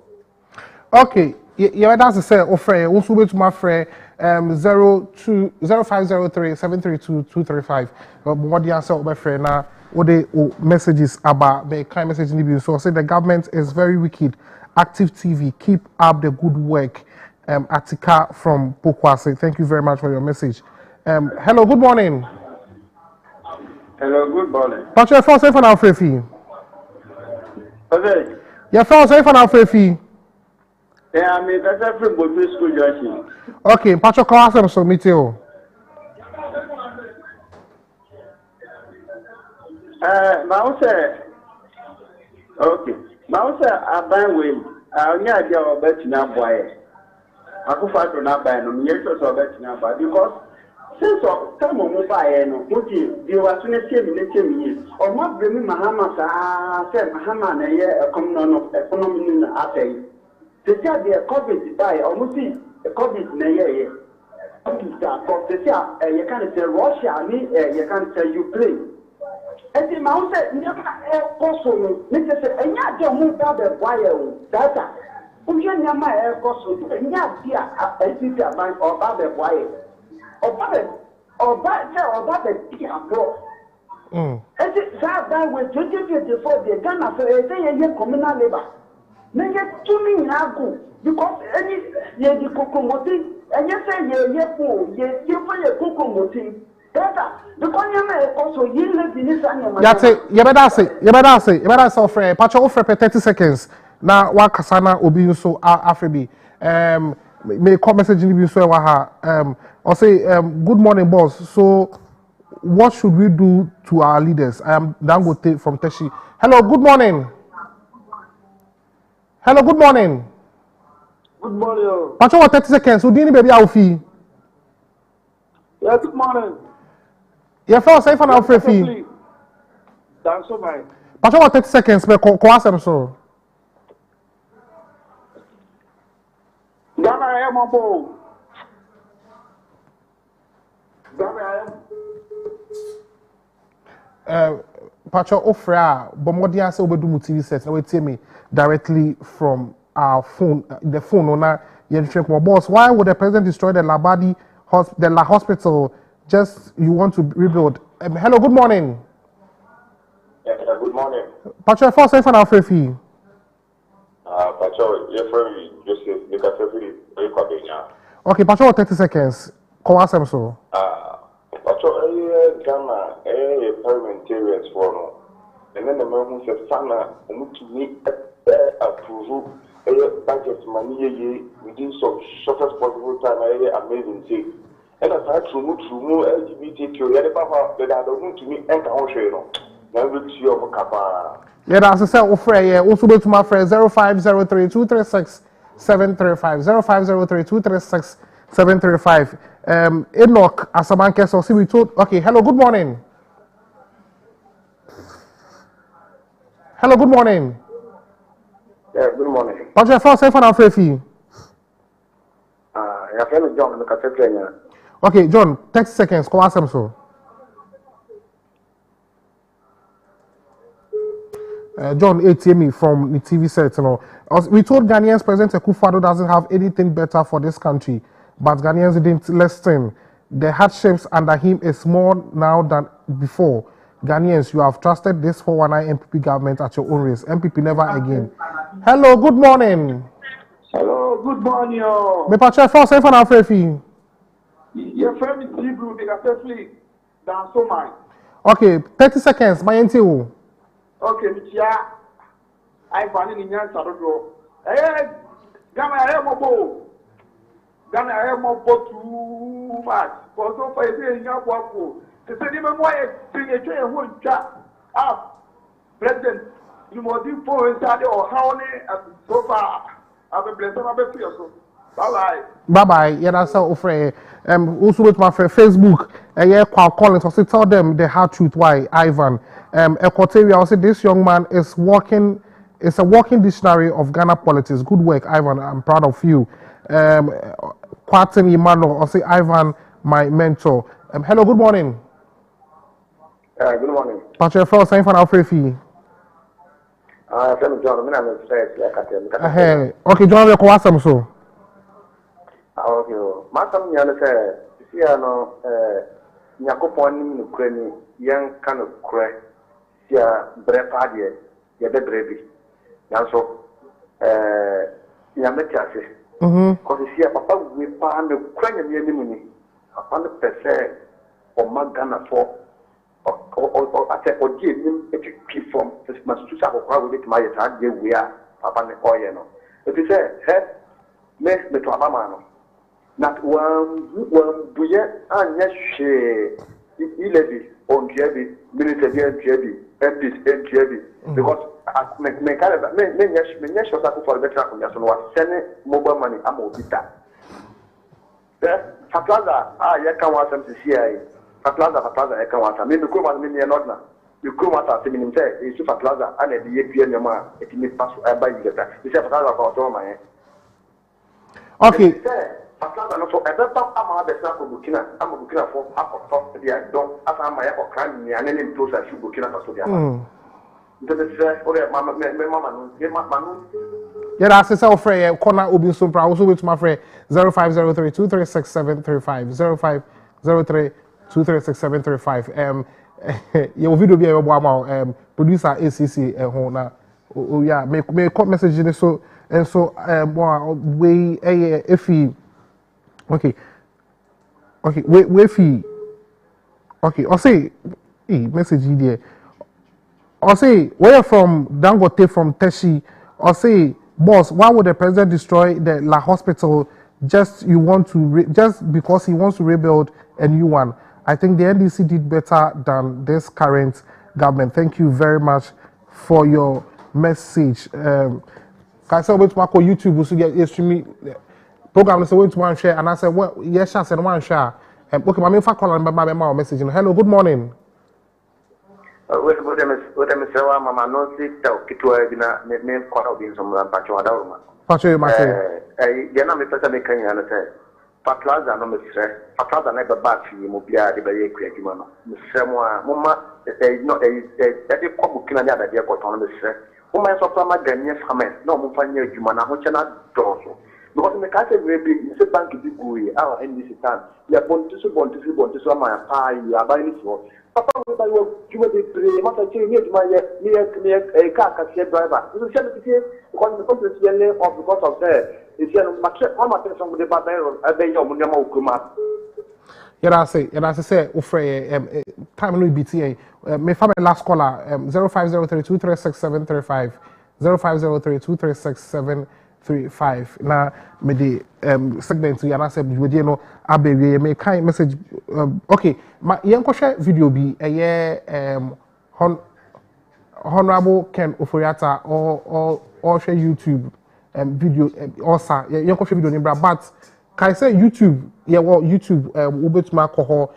Okay, yeah, that's the say. Offer also wait to my friend 0503-732-235. What do you answer, my friend? Now, what the messages about the kind message in the so say the government is very wicked. Active TV, keep up the good work. Atika from Pokwase, thank you very much for your message. Hello, good morning. Hello, good morning. But your first for now, Frefi. Okay. Your first for now, Frefi. Yeah, I mean, that's every boy school journey. Okay, Pacho Kawasam submit you. Mouse, okay. Mouse, I buy with only idea of betting up boy. I could fight on that by no years or betting up because since some of mobile no, what you was in a years or not bring Mahama, said Mahama, a year a common of economy in the assay. They said they are COVID by almost a COVID in a year. Because they say you can't say Russia, you can't say Ukraine. And the mouse said, never air cost, Mr. Say, and not your move out the wire data. Who you my air cost, and not dear, a bank or other wire. That with 2024, the Ghana say communal labor. Make it 2 million because any the Kokomoti and you say you for your Kokomoti. Because you may also yield in this animal. That's it. You better say, offer, patch offer per 30 seconds. Now, what Kasana Obi so Afribi. May call message in the so or say, good morning, boss. So, what should we do to our leaders? I am Dangote from Teshi. Hello, good morning. Hello, good morning. Good morning. Patch 30 seconds. So, Dini baby, I'll fee. Yeah, good morning. Yeah, first, if I'm free fee. Thanks so much. Patch 30 seconds. But call them so. Ghana, I am a bow. Ghana, I am. Pacho offer Bomodia say obedu TV set na we tell me directly from our phone the phone owner boss. Why would the president destroy the Labadi hospital? Just you want to rebuild. Hello, good morning. Yeah, good morning. Pacho first say for now free. Pacho, you're from Joseph Nikafevi Ekabenya. Okay, Pacho 30 seconds. Call us so. Pacho, Ghana, parliamentarians for no. And then the man who says, Sana, to me, approve a budget money within some shortest possible time. Amazing thing. And as I true LGBTQ, that I don't to me, and I won't share no. Never to your Kappa. Yeah, that's a cell offer. Yeah, also go to my friend 0503-236-735. 0503-236-735. Enoch Asamanke, so see we told. Okay, hello, good morning. Hello, good morning. Yeah, good morning. What's your first phone free fee? Your friend John, look at the Okay, John, 30 seconds. Call us so. John ATM from the TV set. You know, we told Ghanaians President Akufo-Addo doesn't have anything better for this country, but Ghanaians didn't listen. The hardships under him is more now than before. Ghanaians, you have trusted this 419 MPP government at your own risk. MPP never again. Hello, good morning. Hello, good morning. Me patch first say for now free. Your friend is Hebrew, they are safely down so much. Okay, 30 seconds. My NTO. Okay, Michia, I find in Yan Sarodo. Ghana, I am a bow. Ghana, I am a bow too much. For so far, in your work, to say even why a signature and one chat up. President, you must be for inside or how so far. I've been blessed. I've been fearful. Bye Bye. Yeah, that's how offer. Also with my friend Facebook. Yeah, Collins. Also tell them the hard truth. Why, Ivan? Equatorial. Also, this young man is a walking dictionary of Ghana politics. Good work, Ivan. I'm proud of you. Quatin Emmanuel. Also, Ivan, my mentor. Hello. Good morning. Good morning. Patrick Frost. Sign for our free fee. Friend John, okay, John, we call some so. Okay, Madam Yana said, you know, Yakopon in Ukraine, young kind of crack, ya brepadia, ya the baby. Now, so, Yametasi. Because you see, Papa, we found the Ukrainian enemy 100% for Magana for. Or I said, or give him a key from this must to have with my attack. We are Papa Oyen. If you say, hey, let me to Abamano. Not one buye, and yes, she E-LEVY on Jebi, military Jebi, MPs and Jebi. Because me for better from was sending mobile money, I'm all bitter. Fatlaza, I can want them to see. Fatlaza, I can want them. Maybe come and me not now. You come at us, meaning say, it's Fatlaza, and the APN your man, it may pass by you. He said, Fatlaza about all my. Okay. Fatlaza, not for ever, I'm a better for Burkina. I'm a Burkina for half of top, the dog, as I'm my crime, and then close I should Burkina for the yeah, that's a self free corner Ubin Supra. Also with my friend 0503-236-735. 03-236-735. Your video be able producer ACC ho na oh yeah me call message in so and so we if he okay we fee okay or say message there or say where from Dangote from Teshi or say boss why would the president destroy the La hospital just because he wants to rebuild a new one? I think the NDC did better than this current government. Thank you very much for your message. Can I say wait to my YouTube so get streaming program so wait to one share and I said well yes I said one share. Okay, my main call and my message. Hello, good morning. What am I saying? Mama no see tell kitwa bina me kwara obi nsomra mpacho adawuma. Pacho you must say. Ya na me pesa me kan ya na say. Paplaza no me sre. Paplaza na be ba fi mo bia de be ye ku adwuma no. Me sre mo a mo ma no de ko bukina nya da de ko ton me sre. Mo ma so ma ganye famen. No mo fa nya adwuma na ho che na doso. Because me ka say we be se bank bi guyi our NDC time. Ya bontu so ma pa you abai ni so. Papa we buy you dey pray must say me me car driver. So say me say because me come to see of because of there. It's here much how much some with the battle abey your money ma okuma. Yeah, I say ofre time no BTA. Me family last caller 0503-236-735 0503-236-735. Na me the segment you na say we dey no abey me kind message okay ma yen ko share video bi honorable Ken Oforiata or share YouTube video also yen ko share video ni bra but can I say YouTube YouTube ubetuma ko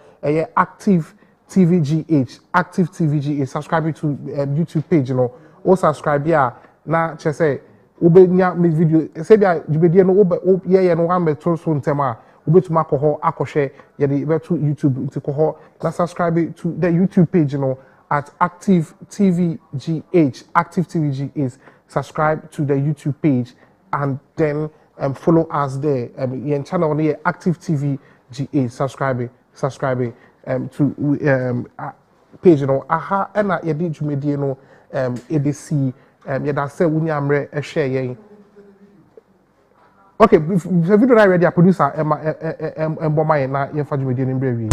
active TVGH subscribe to YouTube page or subscribe here na che say ubenya me video say bia jubedie no no wan beto so ntema ubetuma ko akoshe ye the beto YouTube to ko na subscribe to the YouTube page at active TVGH subscribe to the YouTube page and then follow us there in channel on active TVGH subscribe to page aha na ye di jumedie no ABC ye da say wunyamre share yen okay the video ready a producer mboma yen na yen fa jumedie no mbre wi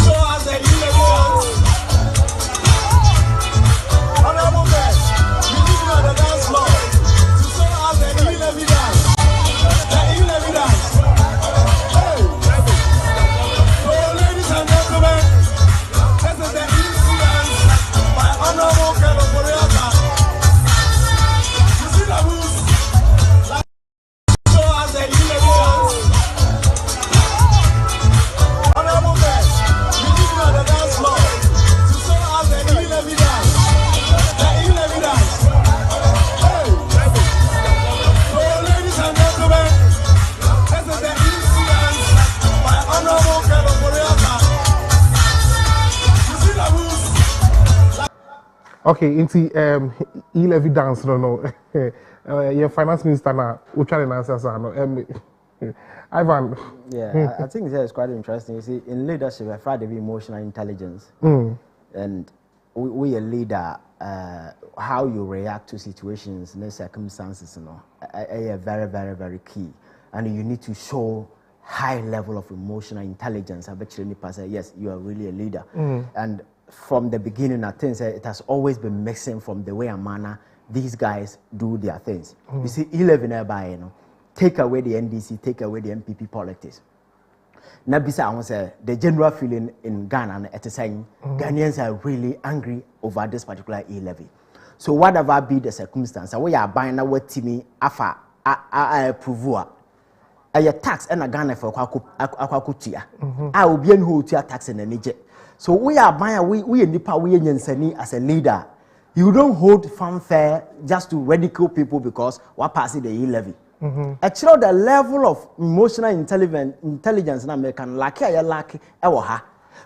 okay into E-LEVY dance no your finance minister na uchale na answer no Ivan. Yeah, I think it's quite interesting. You see, in leadership, I find the emotional intelligence, and we a leader. How you react to situations and circumstances, are very, very, very key. And you need to show high level of emotional intelligence. I bet you say, yes, you are really a leader. And from the beginning, I think it has always been mixing from the way and manner these guys do their things. You see, E-LEVY nearby, take away the NDC, take away the MPP politics. Now, besides, the general feeling in Ghana at the saying Ghanaians are really angry over this particular E-LEVY. So, whatever be the circumstance, we are buying our team afa approve a tax and a Ghana for Akwakutia. I will be in who tax in the Niger. So, we are buying, we in the power as a leader. You don't hold fanfare just to ridicule people because we're passing the E-LEVY. Actually, the level of emotional intelligence in America,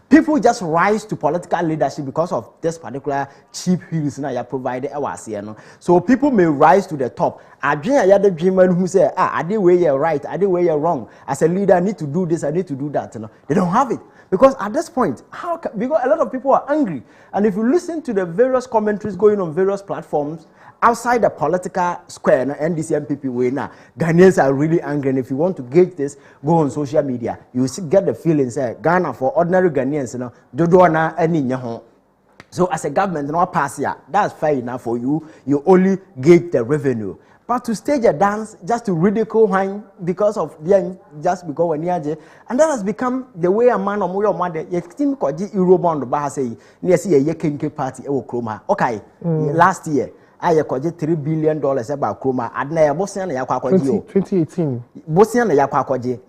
people just rise to political leadership because of this particular cheap heels that you provided. So people may rise to the top. I the dreamer who say, I did way you're right, I did way you're wrong. As a leader, I need to do this, I need to do that. They don't have it. Because at this point, because a lot of people are angry. And if you listen to the various commentaries going on various platforms, outside the political square, NDC MPP way now, Ghanaians are really angry. And if you want to gauge this, go on social media. You will get the feeling, say, Ghana for ordinary Ghanaians, Dodoana any nyaho. So as a government, no pass here. That's fair enough for you. You only gauge the revenue. But to stage a dance just to ridicule wine because of just because when and that has become the way a man or more mother you think Eurobond bahase near see a Kenke party Chroma. Okay, last year I accorded $3 billion about Chroma. Adna Bosnian Yakwaji 2018. Bosnian Yakwaji,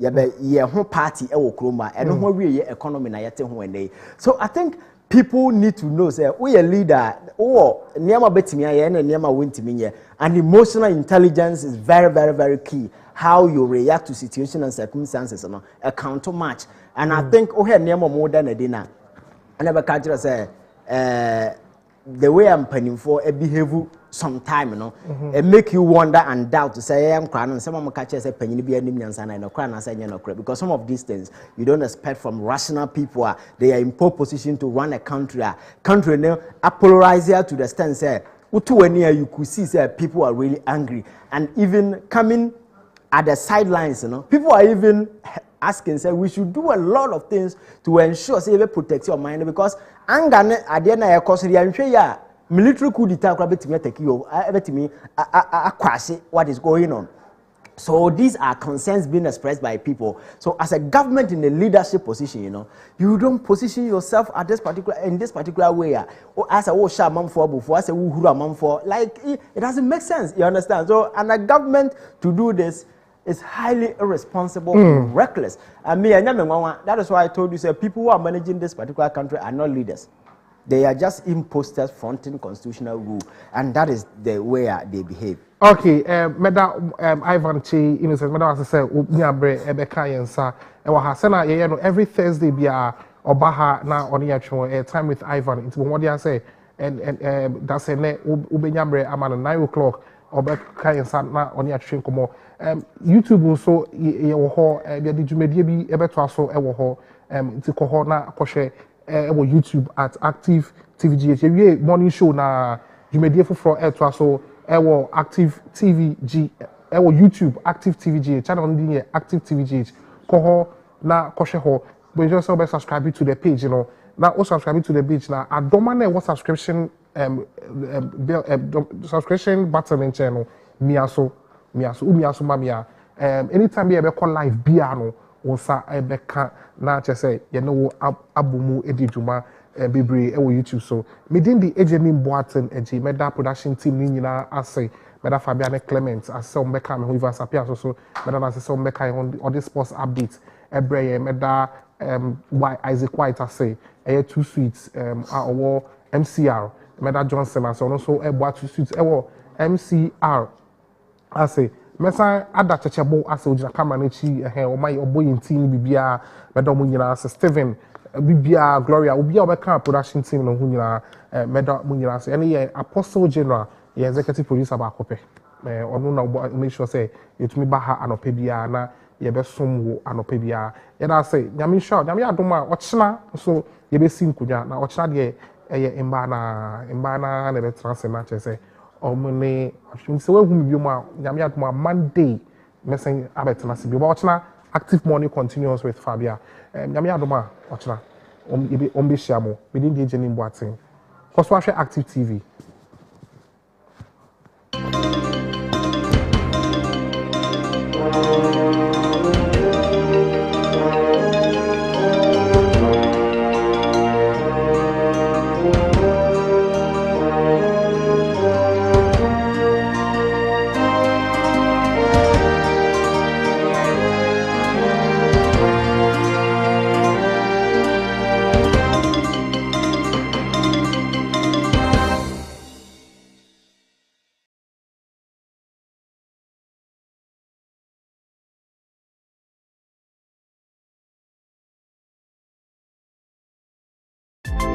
ye home party Chroma, and no real economy na yete one day. So I think people need to know, say, we a leader, Niama Betimia and Niama Wintiminia, and emotional intelligence is very, very, very key. How you react to situations and circumstances, a counter match. And I think, Niama more than a dinner. I never catch you say, the way I'm penning for a behavior sometime, it make you wonder and doubt to say, I'm crying, and someone catch us a penny be an Indian and I know crying and say, because some of these things you don't expect from rational people. They are in poor position to run a country. Country now are polarized to the extent, say, you could see, say, people are really angry. And even coming at the sidelines, people are even asking, say, we should do a lot of things to ensure, say, protect your mind because anger at the end of the military coup d'etat what is going on. So these are concerns being expressed by people. So as a government in a leadership position, you don't position yourself at this particular way. Or as a shaman for before, as a man for like it doesn't make sense. You understand? So and a government to do this is highly irresponsible and reckless. And that is why I told you, say, people who are managing this particular country are not leaders. They are just imposters fronting constitutional rule, and that is the way they behave. Okay, Madam Ivan Kyei Innocent, Madam, as I said, Niabre Ebeka Yensa, Ewahasena, every Thursday, be a Obaha na Oniacho, time with Ivan. It's what I say, and that's a ne Ubenyabre Amana 9 o'clock, Obeka Yensa na Oniacho Komo. YouTube also, did you maybe Ebetwaso Ewoho, Tikoho na Koshe. YouTube at Active TVGH. We morning show na Jumedie for air to so Active TVG YouTube Active TVGH channel on Active TVGH. Koho na koshe ho. But you just subscribe to the page, Now also subscribe to the page now. I don't mind what subscription button in channel. Miaso mamia. Anytime you ever call live biano. Onsa ebeka na chese ye no abumu edijuma bebre e wo YouTube so medin the ejeni Boaten eji meda production team ni nyina ase meda Fabian Clement ase o meka me ho even sapia so meda na ase o meka on the sports update ebre meda Isaac White ase e two suites owo MCR meda Johnson ase no so e boa two suites e wo MCR ase Mesa ada chechebo ase ojina camera na chi o mai oboyin team bibia meda mo nyina ase Steven bibia Gloria obia obeka production team no hu nyina meda mo nyina ase ene ye Apostle General ye executive producer ba kope onu na make sure say yetumi ba ha anope bia na ye be som wo anope bia ye da say nyame sure nyame adoma ochina so ye be si nkunya na ochina de eye imba na be transfer na chese omune so we hu bioma nyame adoma Monday messing abetna sibi ba ochina active morning continuous with Fabia nyame adoma ochina ombe shiamo within the Jenny Boating. Because we Active TV.